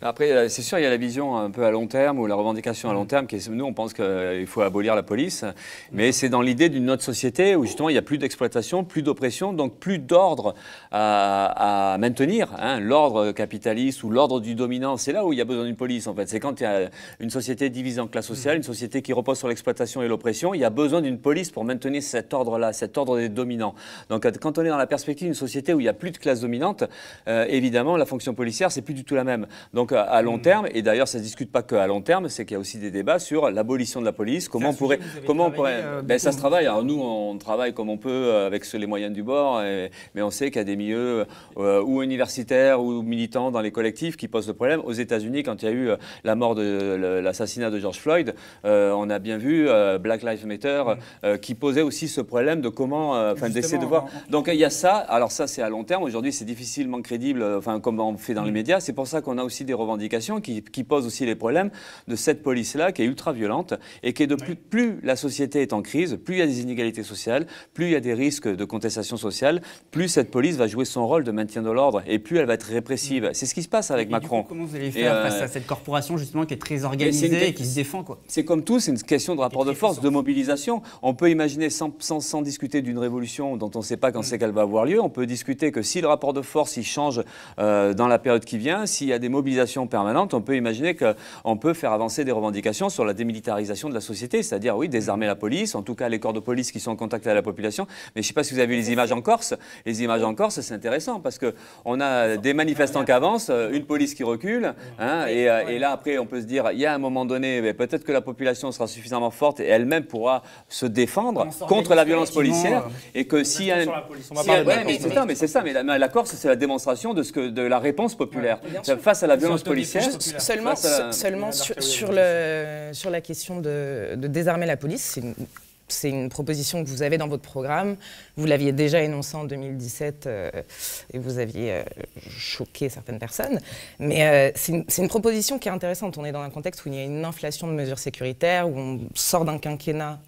Après, c'est sûr, il y a la vision un peu à long terme ou la revendication à long terme. Nous, on pense qu'il faut abolir la police. Mais c'est dans l'idée d'une autre société où justement il n'y a plus d'exploitation, plus d'oppression, donc plus d'ordre à maintenir. Hein, l'ordre capitaliste ou l'ordre du dominant, c'est là où il y a besoin d'une police en fait. C'est quand il y a une société divisée en classes sociales, une société qui repose sur l'exploitation et l'oppression, il y a besoin d'une police pour maintenir cet ordre-là, cet ordre des dominants. Donc quand on est dans la perspective d'une société où il n'y a plus de classe dominante, évidemment la fonction policière, c'est plus du tout la même. Donc à long terme, et d'ailleurs ça ne se discute pas qu'à long terme, c'est qu'il y a aussi des débats sur l'abolition de la police, comment on pourrait... ça se travaille, alors nous on travaille comme on peut avec les moyens du bord, mais on sait qu'il y a des milieux ou universitaires ou militants dans les collectifs qui posent le problème. Aux États-Unis, quand il y a eu la mort l'assassinat de George Floyd, on a bien vu Black Lives Matter qui posait aussi ce problème de comment, d'essayer de voir. Donc il y a ça, alors ça c'est à long terme, aujourd'hui c'est difficilement crédible, comme on fait dans les médias, c'est pour ça qu'on a aussi des revendications qui posent aussi les problèmes de cette police-là qui est ultra violente et qui est plus la société est en crise, plus il y a des inégalités sociales, plus il y a des risques de contestation sociale, plus cette police va jouer son rôle de maintien de l'ordre et plus elle va être répressive. C'est ce qui se passe avec Macron. Du coup, comment vous allez faire face à cette corporation justement qui est très organisée et qui se défend quoi? C'est comme tout, c'est une question de rapport de force, de mobilisation. On peut imaginer sans discuter d'une révolution dont on ne sait pas quand c'est qu'elle va avoir lieu, on peut discuter que si le rapport de force il change dans la période qui vient, s'il y a des mobilisations permanente, on peut imaginer qu'on peut faire avancer des revendications sur la démilitarisation de la société, c'est-à-dire, oui, désarmer la police, en tout cas les corps de police qui sont en contact avec la population. Mais je ne sais pas si vous avez vu les images en Corse. Les images en Corse, c'est intéressant parce qu'on a des manifestants qui avancent, une police qui recule, hein, et là, après, on peut se dire, il y a un moment donné, peut-être que la population sera suffisamment forte et elle-même pourra se défendre contre la violence policière et que si... mais c'est ça, mais la Corse, c'est la démonstration de la réponse populaire face à la violence policière. Seulement sur la question de désarmer la police, c'est une proposition que vous avez dans votre programme. Vous l'aviez déjà énoncée en 2017 et vous aviez choqué certaines personnes. Mais c'est une proposition qui est intéressante. On est dans un contexte où il y a une inflation de mesures sécuritaires, où on sort d'un quinquennat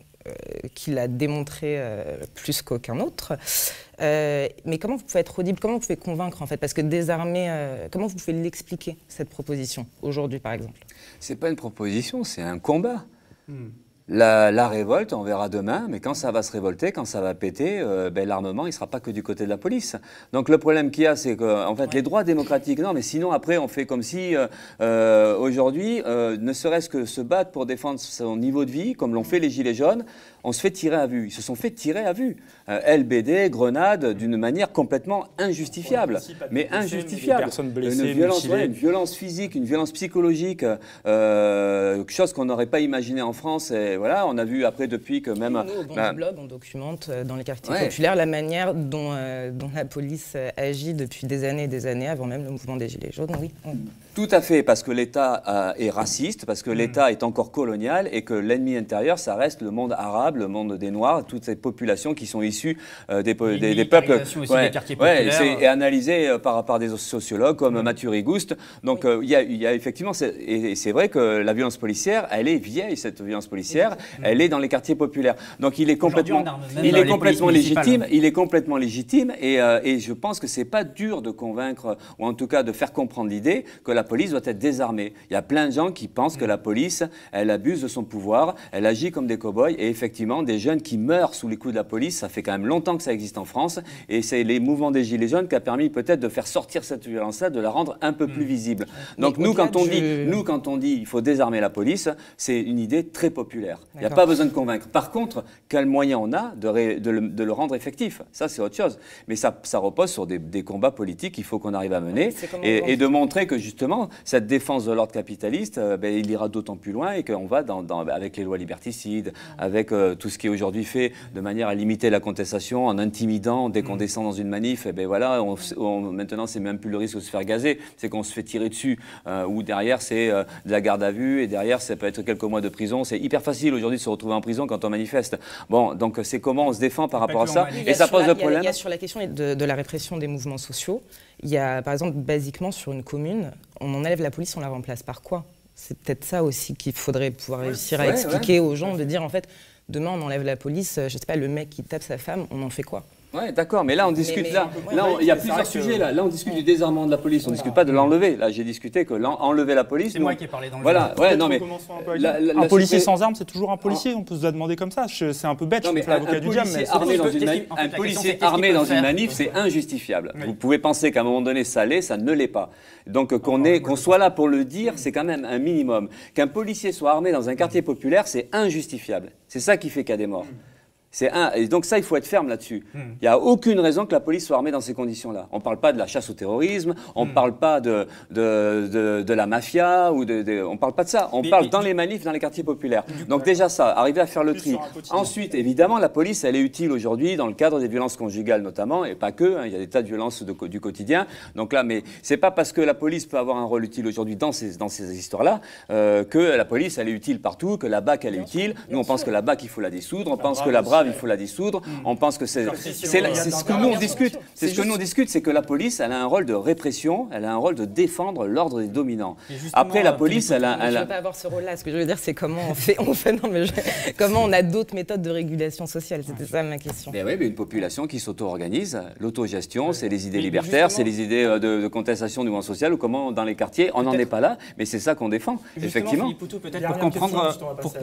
qui l'a démontré plus qu'aucun autre. Mais comment vous pouvez être audible, comment vous pouvez convaincre en fait? Parce que désarmer, comment vous pouvez l'expliquer, cette proposition, aujourd'hui par exemple? C'est pas une proposition, c'est un combat. La révolte, on verra demain, mais quand ça va se révolter, quand ça va péter, l'armement, il ne sera pas que du côté de la police. Donc le problème qu'il y a, c'est que en fait, les droits démocratiques, non, mais sinon après, on fait comme si aujourd'hui, ne serait-ce que se battre pour défendre son niveau de vie, comme l'ont fait les Gilets jaunes, on se fait tirer à vue. Ils se sont fait tirer à vue. LBD, grenade, d'une manière complètement injustifiable. Mais injustifiable. Une violence physique, une violence psychologique, chose qu'on n'aurait pas imaginé en France. Et voilà, on a vu après depuis que même... Nous, au Bon Blog, on documente dans les quartiers populaires la manière dont la police agit depuis des années, avant même le mouvement des Gilets jaunes. Oui. Tout à fait, parce que l'État est raciste, parce que l'État est encore colonial et que l'ennemi intérieur, ça reste le monde arabe, le monde des Noirs, toutes ces populations qui sont issues des peuples. Des quartiers populaires. Et analysées par des sociologues comme Mathieu Rigouste. Donc il y a effectivement, et c'est vrai que la violence policière, elle est vieille, cette violence policière, elle est dans les quartiers populaires. Donc il est complètement légitime. Il est complètement légitime et je pense que c'est pas dur de convaincre, ou en tout cas de faire comprendre l'idée que la police doit être désarmée. Il y a plein de gens qui pensent que la police, elle abuse de son pouvoir, elle agit comme des cow-boys, et effectivement, des jeunes qui meurent sous les coups de la police, ça fait quand même longtemps que ça existe en France, et c'est les mouvements des Gilets jaunes qui a permis peut-être de faire sortir cette violence-là, de la rendre un peu plus visible. Donc nous, quand on dit il faut désarmer la police, c'est une idée très populaire. Il n'y a pas besoin de convaincre. Par contre, quel moyen on a de le rendre effectif? Ça, c'est autre chose. Mais ça repose sur des combats politiques qu'il faut qu'on arrive à mener, et de montrer que justement, cette défense de l'ordre capitaliste, il ira d'autant plus loin et qu'on va avec les lois liberticides, avec tout ce qui est aujourd'hui fait de manière à limiter la contestation, en intimidant dès qu'on descend dans une manif. Maintenant, c'est même plus le risque de se faire gazer, c'est qu'on se fait tirer dessus, ou derrière c'est de la garde à vue, et derrière ça peut être quelques mois de prison. C'est hyper facile aujourd'hui de se retrouver en prison quand on manifeste. Bon, donc c'est comment on se défend par rapport à ça, et ça pose le problème. Il y a sur la question de la répression des mouvements sociaux, il y a par exemple basiquement sur une commune, on enlève la police, on la remplace par quoi? C'est peut-être ça aussi qu'il faudrait pouvoir réussir à expliquer aux gens, de dire en fait, demain on enlève la police, je sais pas, le mec qui tape sa femme, on en fait quoi? Ouais, d'accord, mais là on discute, il y a plusieurs sujets là. Là on discute du désarmement de la police, on ne discute pas de l'enlever. Là j'ai discuté que enlever la police. C'est moi qui ai parlé dans le Voilà, ouais, non mais un policier sans arme, c'est toujours un policier. On peut se la demander comme ça. C'est un peu bête. Je fais l'avocat du diable, mais un policier armé dans une manif, c'est injustifiable. Vous pouvez penser qu'à un moment donné ça l'est, ça ne l'est pas. Donc qu'on soit là pour le dire, c'est quand même un minimum. Qu'un policier soit armé dans un quartier populaire, c'est injustifiable. C'est ça qui fait qu'il y a des morts. Et donc ça, il faut être ferme là-dessus. Il n'y a aucune raison que la police soit armée dans ces conditions-là. On ne parle pas de la chasse au terrorisme, on ne parle pas de la mafia, on ne parle pas de ça. On parle dans les manifs, dans les quartiers populaires. Donc déjà ça, arriver à faire le tri. Ensuite, évidemment, la police, elle est utile aujourd'hui dans le cadre des violences conjugales notamment, et pas que, il y a des tas de violences du quotidien. Donc là, mais c'est pas parce que la police peut avoir un rôle utile aujourd'hui dans ces histoires-là que la police, elle est utile partout, que la BAC, elle est utile. Nous, on pense que la BAC, il faut la dissoudre, on pense que la BRAV, il faut la dissoudre. On pense que c'est ce que nous on discute. C'est ce que nous on discute, c'est que la police, elle a un rôle de répression, elle a un rôle de défendre l'ordre des dominants. Après, la police, elle a. Je ne veux pas avoir ce rôle-là. Ce que je veux dire, c'est comment comment on a d'autres méthodes de régulation sociale. C'était ça ma question. Mais oui, mais une population qui s'auto-organise, l'autogestion, c'est les idées libertaires, c'est les idées de contestation du mouvement social, ou comment dans les quartiers, on n'en est pas là, mais c'est ça qu'on défend. Effectivement. Philippe Poutou, peut-être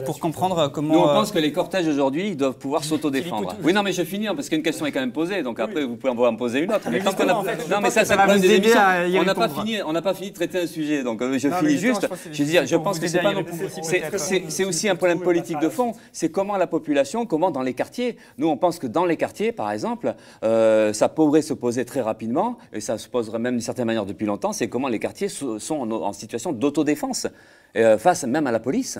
pour comprendre comment. Nous, on pense que les cortèges aujourd'hui doivent pouvoir s'autodéfendre. Oui, non, mais je finis parce qu'une question est quand même posée, donc après vous pouvez en poser une autre. Mais tant qu'on a... Non, mais ça, c'est le problème des émissions. On n'a pas fini de traiter un sujet, donc je finis juste. Je veux dire, je pense que c'est pas non plus. C'est aussi un problème politique de fond. C'est comment la population, comment dans les quartiers. Nous, on pense que dans les quartiers, par exemple, ça pourrait se poser très rapidement, et ça se poserait même d'une certaine manière depuis longtemps. C'est comment les quartiers sont en situation d'autodéfense face même à la police.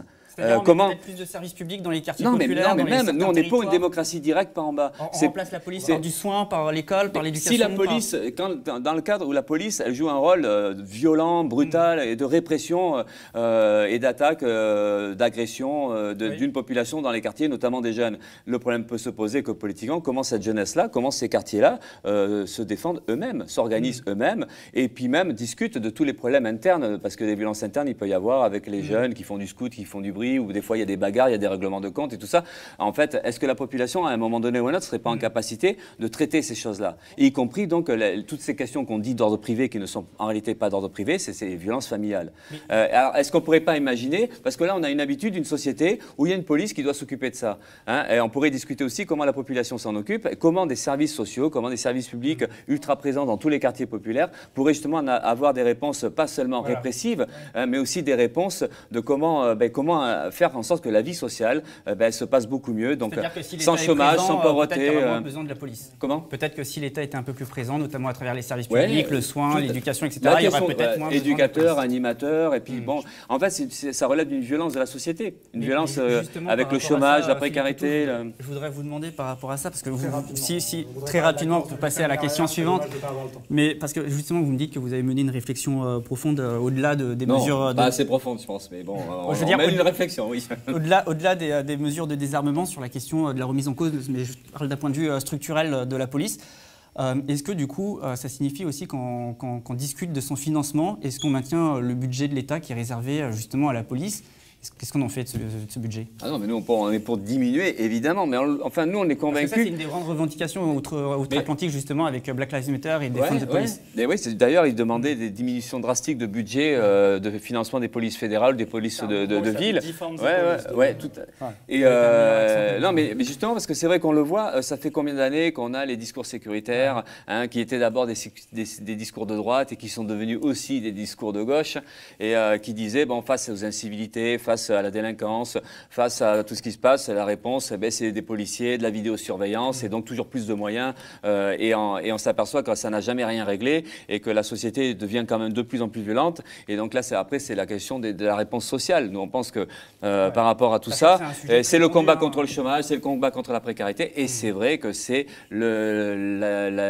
Comment peut-être plus de services publics dans les quartiers populaires. Non, mais même, nous, on n'est pas une démocratie directe par en bas. On remplace la police par du soin, par l'école, par l'éducation. Si la police, dans le cadre où la police, elle joue un rôle violent, brutal et de répression et d'attaque, d'agression d'une population dans les quartiers, notamment des jeunes, le problème peut se poser que politiquement, comment cette jeunesse-là, comment ces quartiers-là se défendent eux-mêmes, s'organisent eux-mêmes, et puis même discutent de tous les problèmes internes, parce que des violences internes, il peut y avoir avec les jeunes qui font du scout, qui font du bruit, nuit, où des fois il y a des bagarres, il y a des règlements de compte et tout ça. En fait, est-ce que la population, à un moment donné ou à un autre, ne serait pas en capacité de traiter ces choses-là, y compris donc toutes ces questions qu'on dit d'ordre privé, qui ne sont en réalité pas d'ordre privé, c'est ces violences familiales. Alors, est-ce qu'on ne pourrait pas imaginer, parce que là, on a une habitude, une société où il y a une police qui doit s'occuper de ça, hein, et on pourrait discuter aussi comment la population s'en occupe, et comment des services sociaux, comment des services publics ultra présents dans tous les quartiers populaires pourraient justement avoir des réponses pas seulement répressives, mais aussi des réponses de comment, faire en sorte que la vie sociale se passe beaucoup mieux, donc sans chômage, sans pauvreté. Besoin de la police. Comment ? Peut-être que si l'État était un peu plus présent, notamment à travers les services publics, le soin, l'éducation, etc., il y aurait peut-être moins éducateurs, animateurs, et puis bon, en fait, ça relève d'une violence de la société, une violence avec le chômage, la précarité. Je voudrais vous demander par rapport à ça, parce que très rapidement, pour passer à la question suivante, mais parce que justement, vous me dites que vous avez mené une réflexion profonde au-delà des mesures. Pas assez profonde, je pense, mais bon, on mène une réflexion, oui. Au-delà des mesures de désarmement sur la question de la remise en cause, mais je parle d'un point de vue structurel de la police. Est-ce que du coup, ça signifie aussi qu'on discute de son financement? Est-ce qu'on maintient le budget de l'État qui est réservé justement à la police? Qu'est-ce qu'on en fait de ce budget? Ah non, mais nous, on est pour diminuer, évidemment. Mais enfin, nous, on est convaincus. Parce que ça, c'est une des grandes revendications outre-Atlantique, justement, avec Black Lives Matter et Défense de police. Oui, d'ailleurs, ils demandaient des diminutions drastiques de budget de financement des polices fédérales, des polices de ville. Et non, mais justement, parce que c'est vrai qu'on le voit, ça fait combien d'années qu'on a les discours sécuritaires, hein, qui étaient d'abord des discours de droite et qui sont devenus aussi des discours de gauche, et qui disaient, bon, face aux incivilités, face à la délinquance, face à tout ce qui se passe, la réponse, c'est des policiers, de la vidéosurveillance, et donc toujours plus de moyens. Et on s'aperçoit que ça n'a jamais rien réglé et que la société devient quand même de plus en plus violente. Et donc là, après, c'est la question de la réponse sociale. Nous, on pense que par rapport à tout ça, c'est le combat contre le chômage, c'est le combat contre la précarité. Et c'est vrai que c'est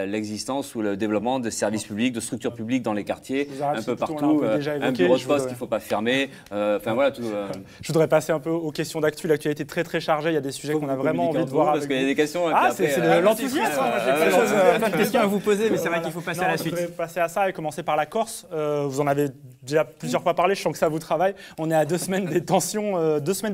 l'existence ou le développement de services publics, de structures publiques dans les quartiers, un peu partout. Un bureau de poste qu'il ne faut pas fermer. Enfin voilà, tout. Je voudrais passer un peu aux questions d'actu. L'actualité est très très chargée. Il y a des sujets qu'on a vraiment envie de voir. Parce qu'il y a des questions. C'est de l'enthousiasme. J'ai plein de questions à vous poser, mais c'est vrai qu'il faut passer à la suite. Je voudrais passer à ça et commencer par la Corse. Vous en avez déjà plusieurs fois parlé. Je sens que ça vous travaille. On est à 2 semaines de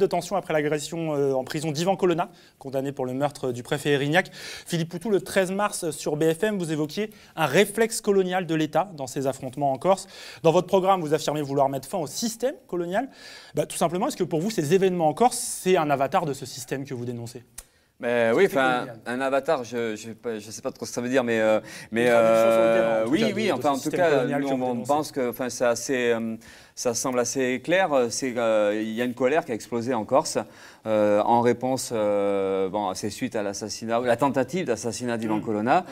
tension après l'agression en prison d'Ivan Colonna, condamné pour le meurtre du préfet Erignac. Philippe Poutou, le 13 mars sur BFM, vous évoquiez un réflexe colonial de l'État dans ces affrontements en Corse. Dans votre programme, vous affirmez vouloir mettre fin au système colonial. Tout simplement, est-ce que pour vous, ces événements en Corse, c'est un avatar de ce système que vous dénoncez? Oui, enfin, un avatar, je sais pas trop ce que ça veut dire, mais oui, enfin, en tout cas, nous, on pense que, enfin, c'est assez, ça semble assez clair. Il y a une colère qui a explosé en Corse en réponse, c'est suite à l'assassinat, la tentative d'assassinat d'Ivan Colonna,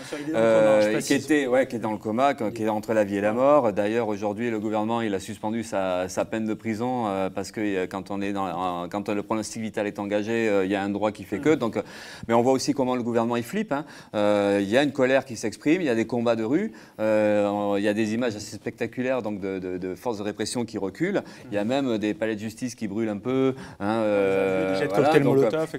qui est dans le coma, qui est entre la vie et la mort. D'ailleurs, aujourd'hui, le gouvernement, il a suspendu sa peine de prison parce que quand le pronostic vital est engagé, il y a un droit qui fait que. Donc, mais on voit aussi comment le gouvernement il flippe. Il y a une colère qui s'exprime, il y a des combats de rue, il y a des images assez spectaculaires donc de forces de répression qui reculent. Il y a même des palais de justice qui brûlent un peu.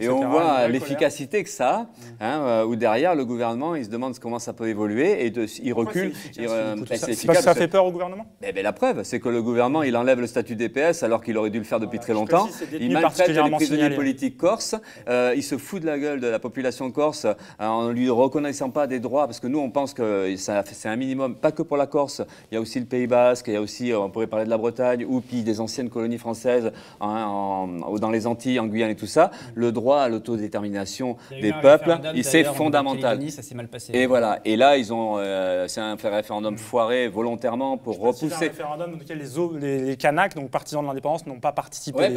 Et on voit l'efficacité que ça a, où derrière le gouvernement il se demande comment ça peut évoluer et il recule. C'est efficace. Parce que ça fait peur au gouvernement? La preuve, c'est que le gouvernement il enlève le statut DPS alors qu'il aurait dû le faire depuis très longtemps. Il maltraite les prisonniers politiques corses. Il se fout de la gueule de la population corse en ne lui reconnaissant pas des droits, parce que nous on pense que c'est un minimum, pas que pour la Corse, il y a aussi le Pays Basque, il y a aussi, on pourrait parler de la Bretagne ou puis des anciennes colonies françaises dans les Antilles, en Guyane et tout ça, le droit à l'autodétermination des peuples, c'est fondamental. Ça s'est mal passé. Et voilà, et là c'est un référendum foiré volontairement pour repousser. C'est un référendum dans lequel les Kanaks, donc partisans de l'indépendance, n'ont pas participé. Oui,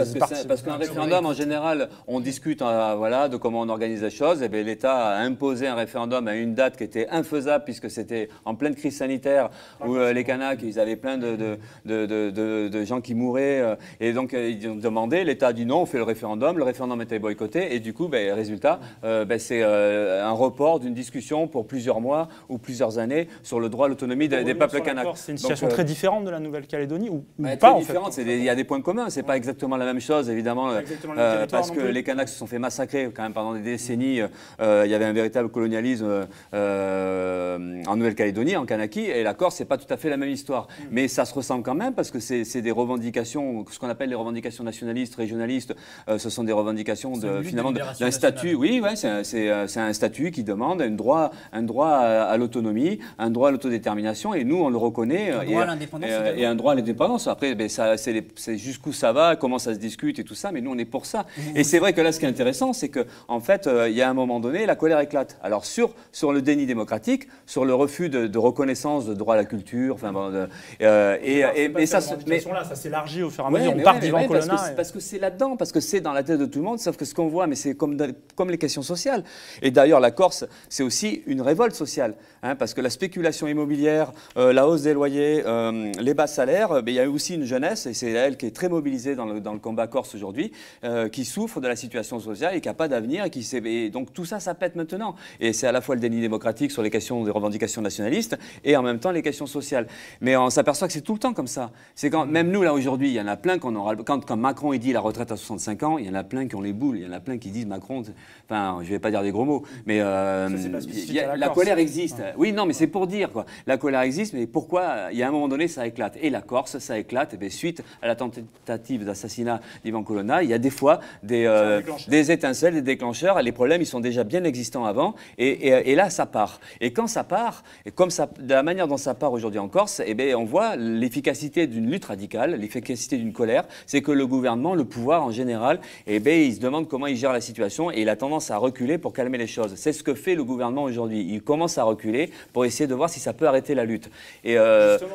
parce qu'un référendum en général, on discute de comment on organise les choses. Et bien l'État a imposé un référendum à une date qui était infaisable puisque c'était en pleine crise sanitaire où les Kanaks, ils avaient plein de gens qui mouraient et donc ils ont demandé, l'État a dit non, on fait le référendum était boycotté et du coup, résultat, c'est un report d'une discussion pour plusieurs mois ou plusieurs années sur le droit à l'autonomie des peuples kanaks. C'est une situation très différente de la Nouvelle-Calédonie ou pas en fait. Il y a des points communs, c'est pas exactement la même chose évidemment parce que les Kanaks se sont fait massacrer quand même pendant des décennies. Il y avait un véritable colonialisme en Nouvelle-Calédonie, en Kanaki, et la Corse, c'est pas tout à fait la même histoire. Mais ça se ressemble quand même parce que c'est c'est des revendications, ce qu'on appelle les revendications nationalistes, régionalistes. Ce sont des revendications finalement d'un statut. Oui, ouais, c'est un statut qui demande un droit à l'autonomie, un droit à l'autodétermination, et nous on le reconnaît. Un droit à l'indépendance. Et un droit à l'indépendance. Après, ben, c'est jusqu'où ça va, comment ça se discute et tout ça, mais nous on est pour ça. Et c'est vrai que là, ce qui est intéressant, c'est que en fait, il y a un moment donné, la colère éclate. Alors sur le déni démocratique, sur le refus de reconnaissance de droit à la culture, enfin bon, mais ça s'élargit au fur et à mesure. On part d'Ivan Colonna. Parce que c'est là-dedans, parce que c'est dans la tête de tout le monde, sauf que ce qu'on voit, mais c'est comme les questions sociales. Et d'ailleurs, la Corse, c'est aussi une révolte sociale, hein, parce que la spéculation immobilière, la hausse des loyers, les bas salaires, il y a aussi une jeunesse, et c'est elle qui est très mobilisée dans le combat corse aujourd'hui, qui souffre de la situation sociale et qui n'a pas d'avenir, et donc tout ça, ça pète maintenant. Et c'est à la fois le déni démocratique sur les questions des revendications nationalistes et en même temps les questions sociales. Mais on s'aperçoit que c'est tout le temps comme ça. C'est quand même nous là aujourd'hui, il y en a plein qu'on aura quand Macron il dit la retraite à 65 ans, il y en a plein qui ont les boules, il y en a plein qui disent Macron, enfin je vais pas dire des gros mots, mais la colère existe. Oui, non, mais c'est pour dire quoi. La colère existe, mais pourquoi il y a un moment donné ça éclate. Et la Corse, ça éclate. Et bien, suite à la tentative d'assassinat d'Ivan Colonna, il y a des fois des étincelles, des déclencheurs. Les problèmes, ils sont déjà bien existants avant. Et là, ça part. Et quand ça part, et comme ça, de la manière dont ça part aujourd'hui en Corse, eh bien, on voit l'efficacité d'une lutte radicale, l'efficacité d'une colère. C'est que le gouvernement, le pouvoir en général, eh bien, il se demande comment il gère la situation et il a tendance à reculer pour calmer les choses. C'est ce que fait le gouvernement aujourd'hui. Il commence à reculer pour essayer de voir si ça peut arrêter la lutte. Et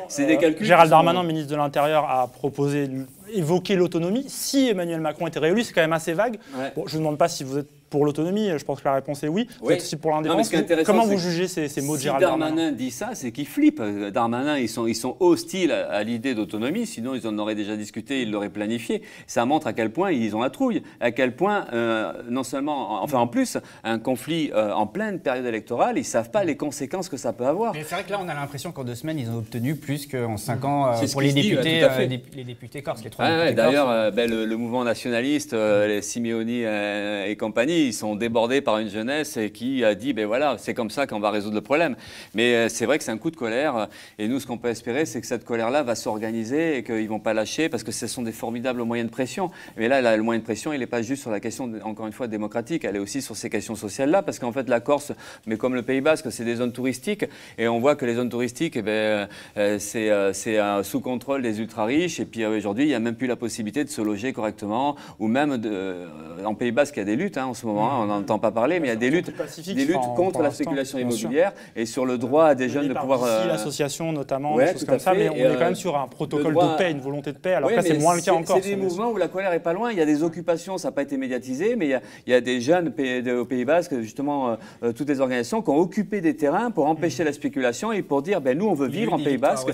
c'est des calculs. Gérald Darmanin, ministre de l'Intérieur, a proposé évoquer l'autonomie. Si Emmanuel Macron était réélu, c'est quand même assez vague. Ouais. Bon, je ne vous demande pas si vous êtes pour l'autonomie, je pense que la réponse est oui. Vous êtes aussi pour l'indépendance. Comment vous jugez ces mots de Gérald Darmanin ? Si Darmanin dit ça, c'est qu'il flippe. Darmanin, ils sont hostiles à l'idée d'autonomie, sinon ils en auraient déjà discuté, ils l'auraient planifié. Ça montre à quel point ils ont la trouille, à quel point, non seulement, enfin en plus, un conflit en pleine période électorale, ils ne savent pas les conséquences que ça peut avoir. Mais c'est vrai que là, on a l'impression qu'en 2 semaines, ils ont obtenu plus qu'en 5 ans pour les députés, les députés corses. D'ailleurs, le mouvement nationaliste, les Simeoni et compagnie, ils sont débordés par une jeunesse qui a dit, ben voilà, c'est comme ça qu'on va résoudre le problème. Mais c'est vrai que c'est un coup de colère. Et nous, ce qu'on peut espérer, c'est que cette colère-là va s'organiser et qu'ils ne vont pas lâcher parce que ce sont des formidables moyens de pression. Mais là, le moyen de pression, il n'est pas juste sur la question, encore une fois, démocratique. Elle est aussi sur ces questions sociales-là parce qu'en fait, la Corse, mais comme le Pays Basque, c'est des zones touristiques. Et on voit que les zones touristiques, c'est sous contrôle des ultra-riches. Et puis aujourd'hui, il n'y a même plus la possibilité de se loger correctement. Ou même, en Pays Basque, il y a des luttes en ce moment. On n'en entend pas parler, mais il y a des luttes contre la spéculation immobilière et sur le droit à des jeunes de pouvoir... l'association notamment, des choses comme ça, mais on est quand même sur un protocole de paix, une volonté de paix, alors que c'est moins le cas encore. C'est des mouvements où la colère n'est pas loin, il y a des occupations, ça n'a pas été médiatisé, mais il y a des jeunes au Pays Basque, justement, toutes les organisations qui ont occupé des terrains pour empêcher la spéculation et pour dire, ben nous on veut vivre en Pays Basque.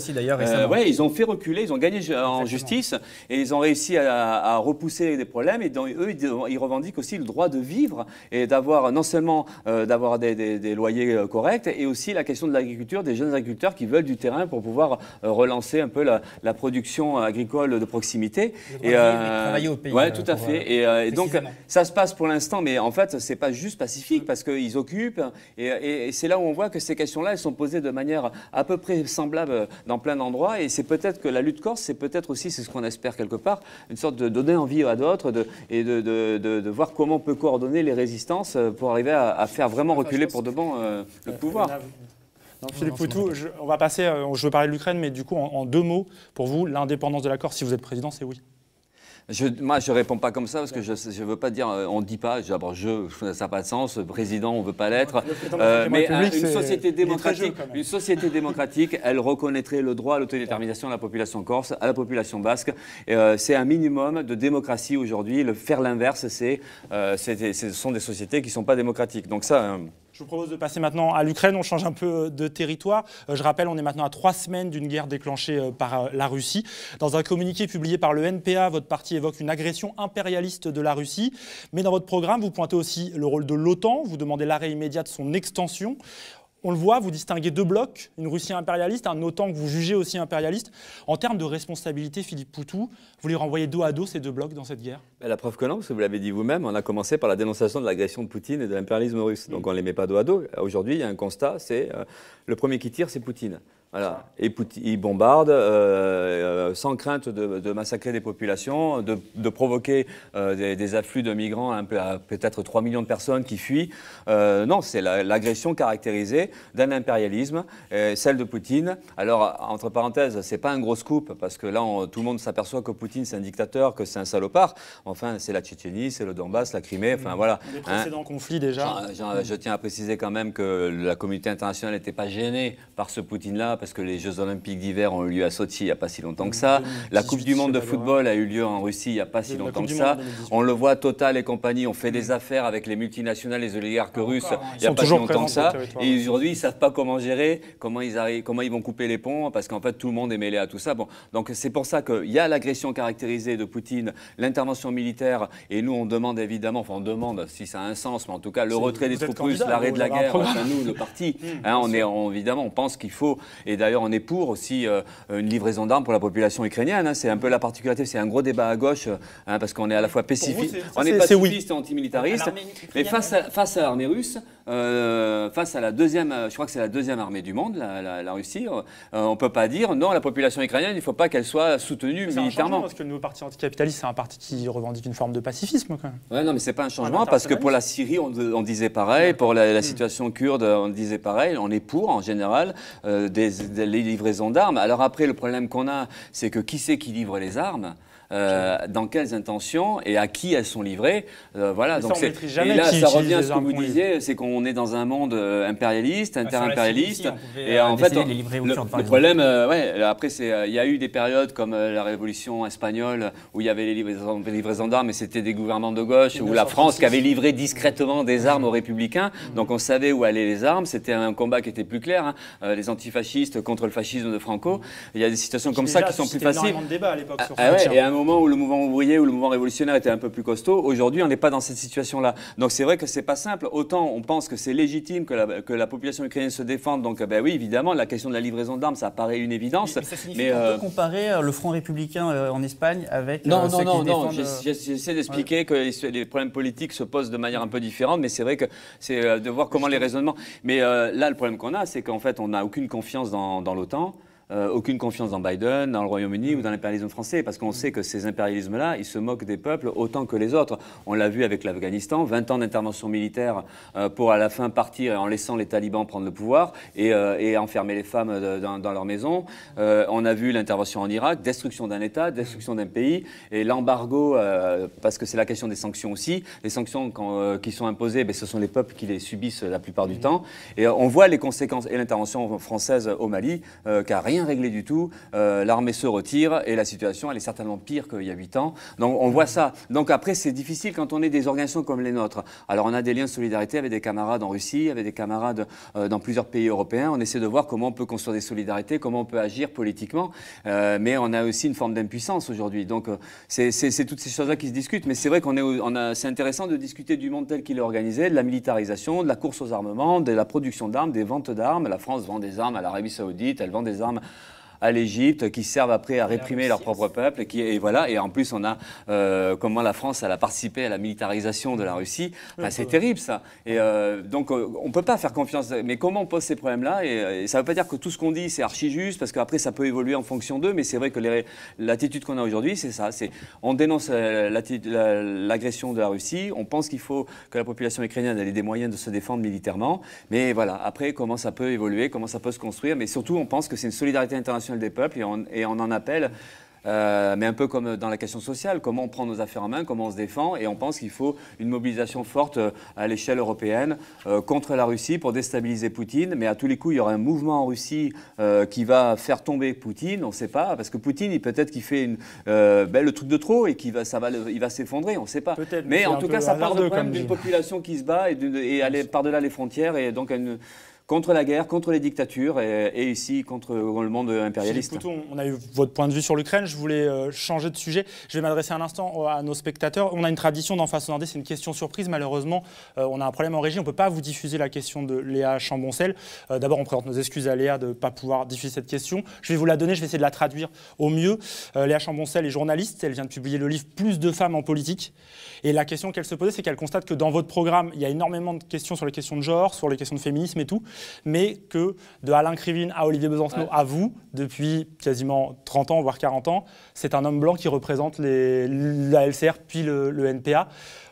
Ils ont fait reculer, ils ont gagné en justice et ils ont réussi à repousser des problèmes et eux, ils revendiquent aussi le droit de vivre et d'avoir non seulement d'avoir des loyers corrects et aussi la question de l'agriculture, des jeunes agriculteurs qui veulent du terrain pour pouvoir relancer un peu la production agricole de proximité. Et travailler au pays. Oui, tout à fait. Et donc ça se passe pour l'instant, mais en fait c'est pas juste pacifique parce qu'ils occupent et c'est là où on voit que ces questions-là elles sont posées de manière à peu près semblable dans plein d'endroits et c'est peut-être que la lutte corse, c'est peut-être aussi, c'est ce qu'on espère quelque part, une sorte de donner envie à d'autres et de voir comment on peut coordonner les résistances pour arriver à faire vraiment reculer pour de bon le pouvoir. Philippe Poutou, on va passer, je veux parler de l'Ukraine, mais du coup, en 2 mots, pour vous, l'indépendance de la Corse, si vous êtes président, c'est oui. Moi, je ne réponds pas comme ça parce que je ne veux pas dire, on ne dit pas, ça n'a pas de sens, président, on ne veut pas l'être. Mais une société démocratique, elle reconnaîtrait le droit à l'autodétermination de la population corse, à la population basque. C'est un minimum de démocratie aujourd'hui. Faire l'inverse, ce sont des sociétés qui ne sont pas démocratiques. Donc ça... Je vous propose de passer maintenant à l'Ukraine, on change un peu de territoire. Je rappelle, on est maintenant à 3 semaines d'une guerre déclenchée par la Russie. Dans un communiqué publié par le NPA, votre parti évoque une agression impérialiste de la Russie. Mais dans votre programme, vous pointez aussi le rôle de l'OTAN, vous demandez l'arrêt immédiat de son extension. On le voit, vous distinguez 2 blocs, une Russie impérialiste, un OTAN que vous jugez aussi impérialiste. En termes de responsabilité, Philippe Poutou, vous les renvoyez dos à dos, ces 2 blocs, dans cette guerre ? La preuve que non, parce que vous l'avez dit vous-même, on a commencé par la dénonciation de l'agression de Poutine et de l'impérialisme russe. Donc on ne les met pas dos à dos. Aujourd'hui, il y a un constat, c'est le premier qui tire, c'est Poutine. Voilà. Et ils bombardent sans crainte de massacrer des populations, de provoquer des afflux de migrants à peut-être 3 millions de personnes qui fuient. Non, c'est l'agression caractérisée d'un impérialisme, celle de Poutine. Alors, entre parenthèses, c'est pas un gros scoop, parce que là, tout le monde s'aperçoit que Poutine, c'est un dictateur, que c'est un salopard. Enfin, c'est la Tchétchénie, c'est le Donbass, la Crimée, enfin voilà. Les précédents conflits déjà. Je tiens à préciser quand même que la communauté internationale n'était pas gênée par ce Poutine-là, parce que les Jeux Olympiques d'hiver ont eu lieu à Sochi il n'y a pas si longtemps que ça. La Coupe du Monde de football a eu lieu en Russie il n'y a pas si longtemps que ça. On le voit, Total et compagnie ont fait des affaires avec les multinationales, les oligarques russes il n'y a pas si longtemps que ça. Et aujourd'hui, ils ne savent pas comment gérer, comment ils vont couper les ponts, parce qu'en fait, tout le monde est mêlé à tout ça. Bon, donc c'est pour ça qu'il y a l'agression caractérisée de Poutine, l'intervention militaire, et nous, on demande évidemment, enfin on demande si ça a un sens, mais en tout cas, le retrait des troupes russes, l'arrêt de la guerre, enfin nous, le parti, évidemment, on pense qu'il faut, et d'ailleurs, on est pour aussi une livraison d'armes pour la population ukrainienne. Hein. C'est un peu la particularité, c'est un gros débat à gauche, parce qu'on est à la fois pacifiste, et antimilitariste, mais face à l'armée russe, face à la deuxième, je crois que c'est la deuxième armée du monde, la Russie, on ne peut pas dire non, la population ukrainienne, il ne faut pas qu'elle soit soutenue militairement. Parce que le nouveau parti anticapitaliste, c'est un parti qui revendique une forme de pacifisme quand même. Ouais, non, mais c'est pas un changement, parce que pour la Syrie, on disait pareil, pour la situation kurde, on disait pareil, on est pour en général des livraisons d'armes. Alors après, le problème qu'on a, c'est que qui c'est qui livre les armes ? Dans quelles intentions et à qui elles sont livrées. Voilà. Donc et là, ça revient à ce que vous disiez, c'est qu'on est dans un monde impérialiste, inter-impérialiste. Et en fait, le problème, après, il y a eu des périodes comme la Révolution espagnole où il y avait les livraisons d'armes, et c'était des gouvernements de gauche, ou la France qui avait livré discrètement des armes aux républicains. Donc on savait où allaient les armes. C'était un combat qui était plus clair. Hein. Les antifascistes contre le fascisme de Franco. Il y a des situations comme ça qui sont plus faciles. Il y a énormément de débats à l'époque sur ça. Et à un moment où le mouvement ouvrier ou le mouvement révolutionnaire était un peu plus costaud, aujourd'hui on n'est pas dans cette situation-là. Donc c'est vrai que c'est pas simple. Autant on pense que c'est légitime que la population ukrainienne se défende. Donc oui, évidemment, la question de la livraison d'armes, ça paraît une évidence. Mais ça signifie qu'on peut comparer le Front républicain en Espagne avec non. J'essaie d'expliquer que les problèmes politiques se posent de manière un peu différente, mais c'est vrai que c'est de voir comment les raisonnements. Mais là, le problème qu'on a, c'est qu'en fait, on n'a aucune confiance dans l'OTAN. Aucune confiance dans Biden, dans le Royaume-Uni ou dans l'impérialisme français, parce qu'on sait que ces impérialismes-là, ils se moquent des peuples autant que les autres. On l'a vu avec l'Afghanistan, 20 ans d'intervention militaire pour à la fin partir en laissant les talibans prendre le pouvoir et enfermer les femmes dans leur maison. On a vu l'intervention en Irak, destruction d'un État, destruction d'un pays, et l'embargo, parce que c'est la question des sanctions aussi. Les sanctions qui sont imposées, ce sont les peuples qui les subissent la plupart du temps. Et on voit les conséquences, et l'intervention française au Mali, qui n'a rien réglé du tout, l'armée se retire et la situation elle est certainement pire qu'il y a 8 ans. Donc on voit ça. Donc après c'est difficile quand on est des organisations comme les nôtres. Alors on a des liens de solidarité avec des camarades en Russie, avec des camarades dans plusieurs pays européens. On essaie de voir comment on peut construire des solidarités, comment on peut agir politiquement, mais on a aussi une forme d'impuissance aujourd'hui. Donc c'est toutes ces choses-là qui se discutent. Mais c'est vrai c'est intéressant de discuter du monde tel qu'il est organisé, de la militarisation, de la course aux armements, de la production d'armes, des ventes d'armes. La France vend des armes à l'Arabie Saoudite, elle vend des armes à l'Égypte, qui servent après à réprimer leur propre peuple. Et voilà. Et en plus, on a comment la France elle a participé à la militarisation de la Russie. C'est terrible, ça. Et donc, on ne peut pas faire confiance. Mais comment on pose ces problèmes-là et ça ne veut pas dire que tout ce qu'on dit, c'est archi juste, parce qu'après, ça peut évoluer en fonction d'eux. Mais c'est vrai que l'attitude qu'on a aujourd'hui, c'est ça. On dénonce l'agression de la Russie. On pense qu'il faut que la population ukrainienne ait des moyens de se défendre militairement. Mais voilà. Après, comment ça peut évoluer, comment ça peut se construire. Mais surtout, on pense que c'est une solidarité internationale des peuples et on en appelle, mais un peu comme dans la question sociale, comment on prend nos affaires en main, comment on se défend, et on pense qu'il faut une mobilisation forte à l'échelle européenne contre la Russie pour déstabiliser Poutine, mais à tous les coups il y aura un mouvement en Russie qui va faire tomber Poutine, on ne sait pas, parce que Poutine peut-être qu'il fait le truc de trop et il va s'effondrer, on ne sait pas. Mais en tout cas ça part d'une population qui se bat et aller par-delà les frontières, et donc contre la guerre, contre les dictatures et ici contre le monde impérialiste. Philippe Poutou, on a eu votre point de vue sur l'Ukraine. Je voulais changer de sujet. Je vais m'adresser un instant à nos spectateurs. On a une tradition dans Face aux Indés, c'est une question surprise. Malheureusement, on a un problème en régie. On ne peut pas vous diffuser la question de Léa Chamboncel. D'abord, on présente nos excuses à Léa de ne pas pouvoir diffuser cette question. Je vais vous la donner, je vais essayer de la traduire au mieux. Léa Chamboncel est journaliste. Elle vient de publier le livre « Plus de femmes en politique ». Et la question qu'elle se posait, c'est qu'elle constate que dans votre programme, il y a énormément de questions sur les questions de genre, sur les questions de féminisme et tout. mais que de Alain Krivine à Olivier Besancenot à vous, depuis quasiment 30 ans, voire 40 ans, c'est un homme blanc qui représente la LCR puis le NPA.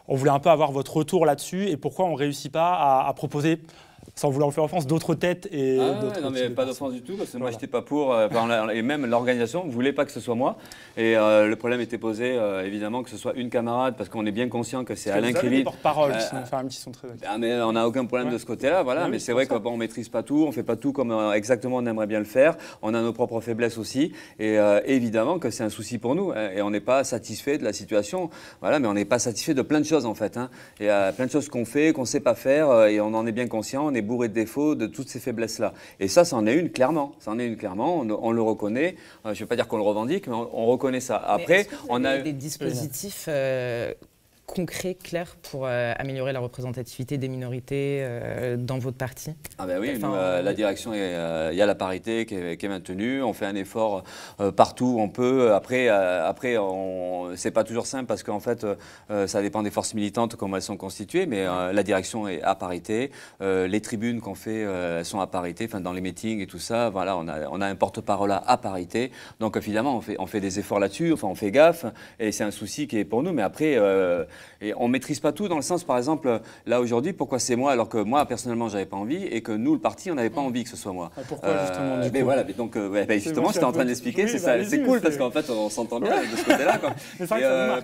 On voulait un peu avoir votre retour là-dessus et pourquoi on ne réussit pas à proposer, sans vouloir vous faire offense, d'autres têtes et d'autres... Non, mais pas d'offense du tout, parce que moi, je n'étais pas pour, et même l'organisation ne voulait pas que ce soit moi. Et le problème était posé, évidemment, que ce soit une camarade, parce qu'on est bien conscient que c'est Alain Krivine. Vous avez des porte-paroles qui sont très... Mais on n'a aucun problème de ce côté-là, voilà. Mais c'est vrai qu'on ne maîtrise pas tout, on ne fait pas tout comme exactement on aimerait bien le faire. On a nos propres faiblesses aussi. Et évidemment que c'est un souci pour nous. Et on n'est pas satisfait de la situation. Voilà, mais on n'est pas satisfait de plein de choses, en fait. Il y a plein de choses qu'on fait, qu'on ne sait pas faire, et on en est bien conscient. On est bourré de défauts, de toutes ces faiblesses-là. Et ça en est une clairement. Ça en est une clairement. On le reconnaît. Je ne vais pas dire qu'on le revendique, mais on reconnaît ça. Après, on a des dispositifs concrets, clairs pour améliorer la représentativité des minorités dans votre parti? Ah ben oui, la direction, il y a la parité qui est maintenue. On fait un effort partout où on peut. Après c'est pas toujours simple parce qu'en fait, ça dépend des forces militantes, comment elles sont constituées, mais la direction est à parité. Les tribunes qu'on fait, elles sont à parité, enfin, dans les meetings et tout ça. Voilà, on a un porte-parole à parité. Donc évidemment, on fait des efforts là-dessus, enfin, on fait gaffe, et c'est un souci qui est pour nous. Mais après, et on ne maîtrise pas tout dans le sens, par exemple, là aujourd'hui, pourquoi c'est moi alors que moi, personnellement, j'avais pas envie et que nous, le parti, on n'avait pas envie que ce soit moi. Pourquoi justement du coup voilà, donc, justement, j'étais en train d'expliquer, c'est cool parce qu'en fait, on s'entend bien de ce côté-là.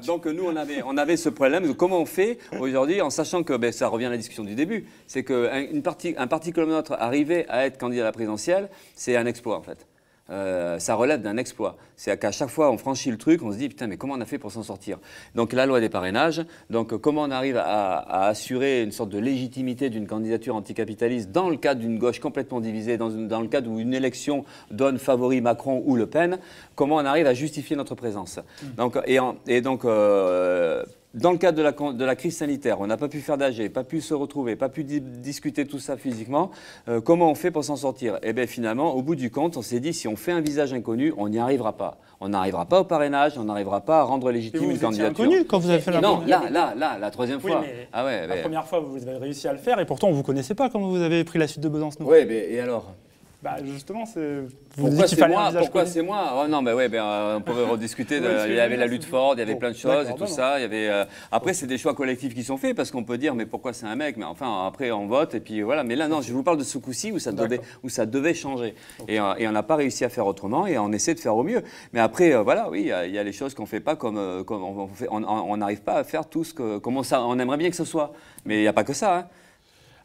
Donc nous, on avait ce problème de comment on fait aujourd'hui, en sachant que ça revient à la discussion du début, c'est qu'un parti comme le nôtre, arriver à être candidat à la présidentielle, c'est un exploit en fait. Ça relève d'un exploit. C'est qu'à chaque fois on franchit le truc, on se dit putain mais comment on a fait pour s'en sortir? Donc la loi des parrainages, donc comment on arrive à assurer une sorte de légitimité d'une candidature anticapitaliste dans le cadre d'une gauche complètement divisée, dans le cadre où une élection donne favori Macron ou Le Pen, comment on arrive à justifier notre présence? Dans le cadre de la crise sanitaire, on n'a pas pu faire d'AG, pas pu se retrouver, pas pu discuter tout ça physiquement. Comment on fait pour s'en sortir? Eh bien finalement, au bout du compte, on s'est dit si on fait un visage inconnu, on n'y arrivera pas. On n'arrivera pas au parrainage, on n'arrivera pas à rendre légitime une candidature. Inconnu quand vous avez fait la Non, là, la troisième fois. La première fois, vous avez réussi à le faire et pourtant on ne vous connaissait pas. Comment vous avez pris la suite de Besancenot? Oui, et alors? Justement, pourquoi c'est moi? Oh non, on pourrait rediscuter. Il y avait la lutte Ford, il y avait plein de choses et tout ça. Il y avait, après, c'est des choix collectifs qui sont faits parce qu'on peut dire mais pourquoi c'est un mec? Mais enfin, après, on vote et puis voilà. Mais là, non, je vous parle de ce coup-ci où ça devait changer. Et on n'a pas réussi à faire autrement et on essaie de faire au mieux. Mais après, voilà, oui, il y a les choses qu'on ne fait pas comme on n'arrive pas à faire tout ce comme on aimerait bien que ce soit. Mais il n'y a pas que ça.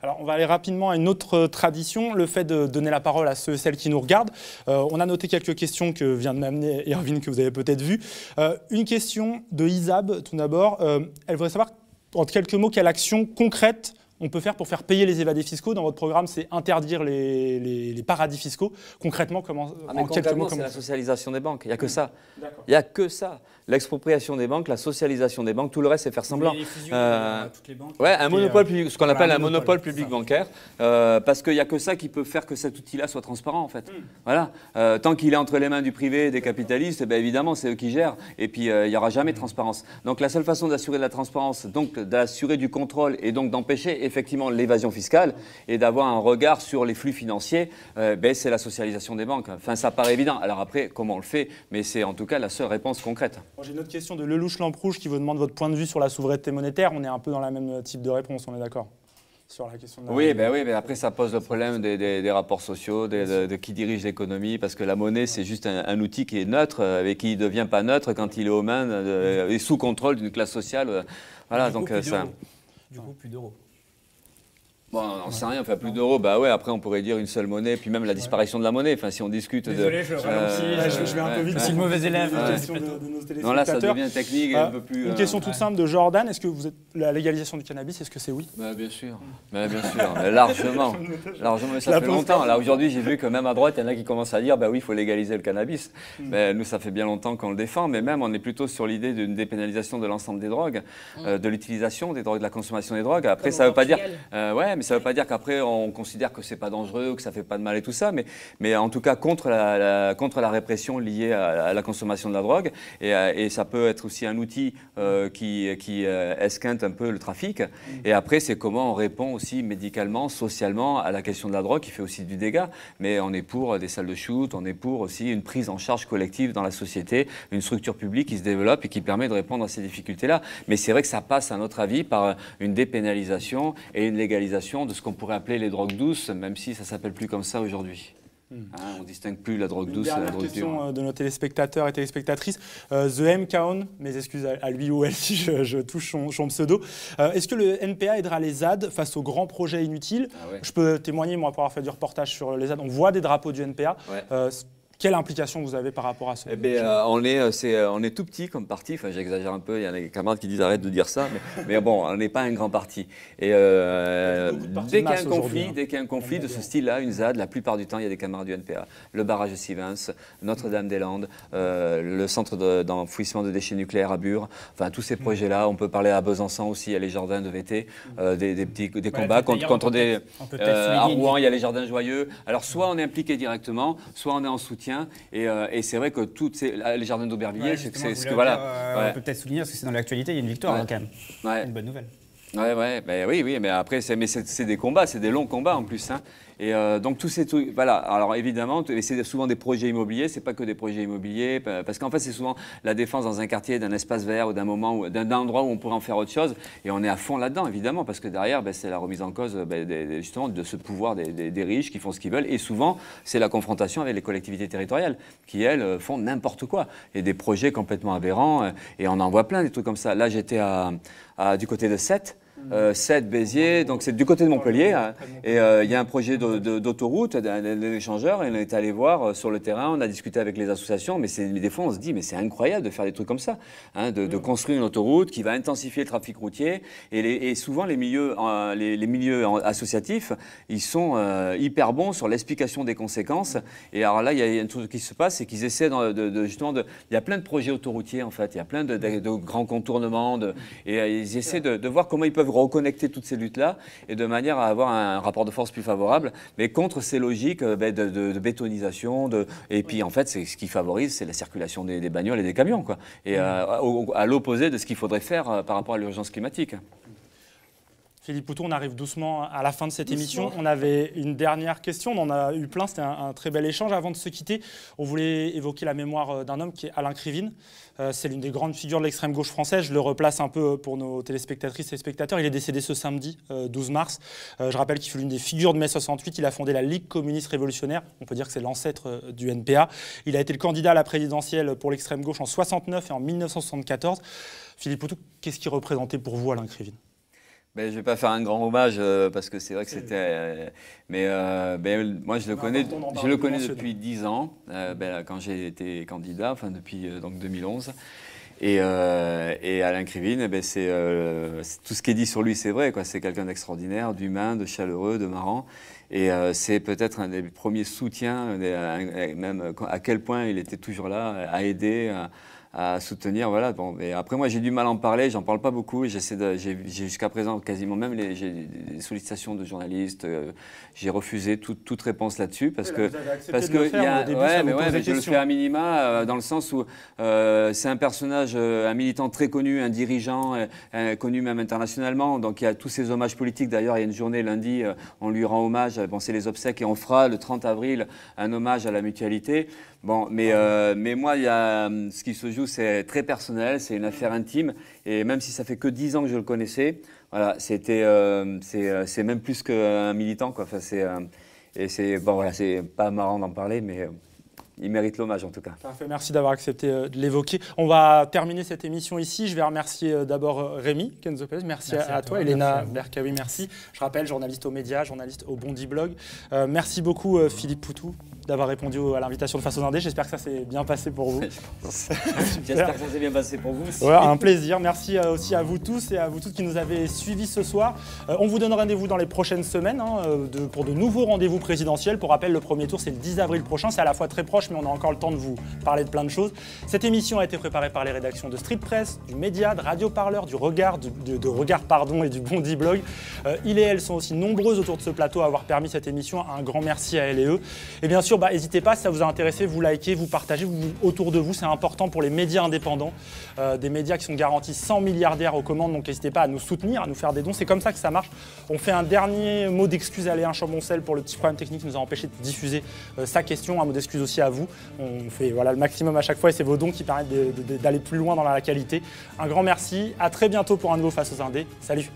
Alors, on va aller rapidement à une autre tradition, le fait de donner la parole à celles qui nous regardent. On a noté quelques questions que vient de m'amener Erwin, que vous avez peut-être vues. Une question de Isab, tout d'abord. Elle voudrait savoir, en quelques mots, quelle action concrète on peut faire pour faire payer les évadés fiscaux. Dans votre programme, c'est interdire les paradis fiscaux. Concrètement, comment c'est la socialisation des banques. Il n'y a que ça. Il n'y a que ça. L'expropriation des banques, la socialisation des banques, tout le reste, c'est faire semblant. Les fusions, toutes les banques. Ouais, un monopole public, ce qu'on appelle un monopole public bancaire, parce qu'il n'y a que ça qui peut faire que cet outil-là soit transparent, en fait. Voilà. Tant qu'il est entre les mains du privé et des capitalistes, évidemment, c'est eux qui gèrent. Et puis, il n'y aura jamais de transparence. Donc, la seule façon d'assurer de la transparence, donc d'assurer du contrôle et donc d'empêcher effectivement l'évasion fiscale et d'avoir un regard sur les flux financiers, c'est la socialisation des banques. Enfin, ça paraît évident. Alors après, comment on le fait? Mais c'est en tout cas la seule réponse concrète. J'ai une autre question de Lelouch-Lamperouge qui vous demande votre point de vue sur la souveraineté monétaire. On est un peu dans le même type de réponse, on est d'accord sur la question de la... Oui, mais après ça pose le problème des rapports sociaux, de qui dirige l'économie, parce que la monnaie c'est juste un outil qui est neutre et qui ne devient pas neutre quand il est aux mains et sous contrôle d'une classe sociale. Voilà, donc ça. Du coup, plus d'euros. Bon, on n'en sait rien, enfin plus d'euros, après on pourrait dire une seule monnaie, puis même la disparition de la monnaie, enfin si on discute Désolé, je vais un peu vite, c'est le mauvais élève. Non, là ça devient technique, un peu plus... Une question toute simple de Jordan, est-ce que vous êtes la légalisation du cannabis, est-ce que c'est oui? Bien sûr, largement, mais ça fait longtemps. Là aujourd'hui j'ai vu que même à droite, il y en a qui commencent à dire oui, il faut légaliser le cannabis. Mais nous ça fait bien longtemps qu'on le défend, mais même on est plutôt sur l'idée d'une dépénalisation de l'ensemble des drogues, de l'utilisation des drogues, de la consommation des drogues. Après ça veut pas dire... mais ça ne veut pas dire qu'après on considère que c'est pas dangereux, que ça fait pas de mal et tout ça, mais en tout cas contre la répression liée à la consommation de la drogue, et ça peut être aussi un outil qui esquinte un peu le trafic. Et après, c'est comment on répond aussi médicalement, socialement à la question de la drogue qui fait aussi du dégât. Mais on est pour des salles de shoot, on est pour aussi une prise en charge collective dans la société, une structure publique qui se développe et qui permet de répondre à ces difficultés-là. Mais c'est vrai que ça passe, à notre avis, par une dépénalisation et une légalisation de ce qu'on pourrait appeler les drogues douces, même si ça ne s'appelle plus comme ça aujourd'hui. On ne distingue plus la drogue douce et la drogue dure. Question de nos téléspectateurs et téléspectatrices. The M. Kaon, mes excuses à lui ou elle si je touche son pseudo. Est-ce que le NPA aidera les ZAD face aux grands projets inutiles? Je peux témoigner, moi, pour avoir fait du reportage sur les ZAD. On voit des drapeaux du NPA. Quelle implication vous avez par rapport à ça? On est tout petit comme parti, enfin j'exagère un peu, il y a des camarades qui disent arrête de dire ça, mais bon, on n'est pas un grand parti. Et dès qu'il y a un conflit de ce style-là, une ZAD, la plupart du temps, il y a des camarades du NPA. Le barrage de Sivens, Notre-Dame-des-Landes, le centre d'enfouissement de déchets nucléaires à Bure, enfin tous ces projets-là, on peut parler à Besançon aussi, il y a les jardins de VT, des combats contre des... À Rouen, il y a les jardins joyeux. Alors soit on est impliqué directement, soit on est en soutien. Et c'est vrai que les jardins d'Aubervilliers, c'est ce que voilà. On peut peut-être souligner parce que c'est dans l'actualité, il y a une victoire quand même. Une bonne nouvelle. Oui, mais après c'est des combats, c'est des longs combats en plus. Hein. Et donc tous ces trucs, voilà. Alors évidemment, c'est souvent des projets immobiliers, c'est pas que des projets immobiliers, parce qu'en fait c'est souvent la défense dans un quartier, d'un espace vert ou d'un endroit où on pourrait en faire autre chose, et on est à fond là-dedans évidemment, parce que derrière c'est la remise en cause justement de ce pouvoir des riches qui font ce qu'ils veulent, et souvent c'est la confrontation avec les collectivités territoriales qui elles font n'importe quoi, et des projets complètement aberrants, et on en voit plein des trucs comme ça. Là j'étais du côté de Sète. Sète, Béziers, donc c'est du côté de Montpellier, hein, et il y a un projet d'autoroute, d'un échangeur, et on est allé voir sur le terrain, on a discuté avec les associations, mais des fois on se dit mais c'est incroyable de faire des trucs comme ça, hein, de construire une autoroute qui va intensifier le trafic routier, et souvent les milieux associatifs, ils sont hyper bons sur l'explication des conséquences, et alors là il y a un truc qui se passe, c'est qu'ils essaient justement il y a plein de projets autoroutiers en fait, il y a plein de grands contournements, et ils essaient de voir comment ils peuvent reconnecter toutes ces luttes-là et de manière à avoir un rapport de force plus favorable, mais contre ces logiques de bétonisation. Et puis en fait, ce qui favorise, c'est la circulation des bagnoles et des camions, quoi. Et à l'opposé de ce qu'il faudrait faire par rapport à l'urgence climatique. Philippe Poutou, on arrive doucement à la fin de cette émission. On avait une dernière question, on en a eu plein, c'était un très bel échange. Avant de se quitter, on voulait évoquer la mémoire d'un homme qui est Alain Krivine. C'est l'une des grandes figures de l'extrême gauche française. Je le replace un peu pour nos téléspectatrices et spectateurs. Il est décédé ce samedi 12 mars. Je rappelle qu'il fut l'une des figures de mai 68. Il a fondé la Ligue communiste révolutionnaire. On peut dire que c'est l'ancêtre du NPA. Il a été le candidat à la présidentielle pour l'extrême gauche en 69 et en 1974. Philippe Poutou, qu'est-ce qu'il représentait pour vous, Alain Krivine? Je ne vais pas faire un grand hommage parce que c'est vrai que c'était... moi, je le connais depuis 10 ans, quand j'ai été candidat, enfin depuis donc 2011. Et Alain Krivine, c'est tout ce qui est dit sur lui, c'est vrai, quoi. C'est quelqu'un d'extraordinaire, d'humain, de chaleureux, de marrant. Et c'est peut-être un des premiers soutiens, même à quel point il était toujours là, à aider, à soutenir, voilà. Bon, mais après moi j'ai du mal à en parler, j'en parle pas beaucoup. J'ai jusqu'à présent quasiment même j'ai des sollicitations de journalistes. J'ai refusé toute réponse là-dessus parce que je le fais à minima dans le sens où c'est un personnage, un militant très connu, un dirigeant connu même internationalement. Donc il y a tous ces hommages politiques. D'ailleurs il y a une journée lundi, on lui rend hommage. Bon, c'est les obsèques et on fera le 30 avril un hommage à la mutualité. Bon, mais moi, ce qui se joue, c'est très personnel, c'est une affaire intime. Et même si ça fait que 10 ans que je le connaissais, voilà, c'est même plus qu'un militant, quoi. Enfin, c'est pas marrant d'en parler, mais il mérite l'hommage en tout cas. Parfait, merci d'avoir accepté de l'évoquer. On va terminer cette émission ici. Je vais remercier d'abord Rémi Kenzopez. Merci à toi. Elena Berkaoui, merci. Je rappelle, journaliste aux médias, journaliste au Bondi Blog. Merci beaucoup Philippe Poutou d'avoir répondu à l'invitation de Face aux Indés. J'espère que ça s'est bien passé pour vous. J'espère que ça s'est bien passé pour vous aussi. Ouais, un plaisir. Merci aussi à vous tous et à vous toutes qui nous avez suivis ce soir. On vous donne rendez-vous dans les prochaines semaines pour de nouveaux rendez-vous présidentiels. Pour rappel, le premier tour, c'est le 10 avril prochain. C'est à la fois très proche, mais on a encore le temps de vous parler de plein de choses. Cette émission a été préparée par les rédactions de Street Press, du Média, de Radio Parleur, du Regard, de Regard et du Bondi Blog. Ils et elles sont aussi nombreuses autour de ce plateau à avoir permis cette émission. Un grand merci à elles et eux. Et bien sûr, n'hésitez pas, si ça vous a intéressé, vous likez, vous partagez autour de vous. C'est important pour les médias indépendants, des médias qui sont garantis 100 milliardaires aux commandes. Donc n'hésitez pas à nous soutenir, à nous faire des dons. C'est comme ça que ça marche. On fait un dernier mot d'excuse à Léon Chamboncel pour le petit problème technique qui nous a empêché de diffuser sa question. Un mot d'excuse aussi à vous. On fait le maximum à chaque fois et c'est vos dons qui permettent d'aller plus loin dans la qualité. Un grand merci. À très bientôt pour un nouveau Face aux Indés. Salut.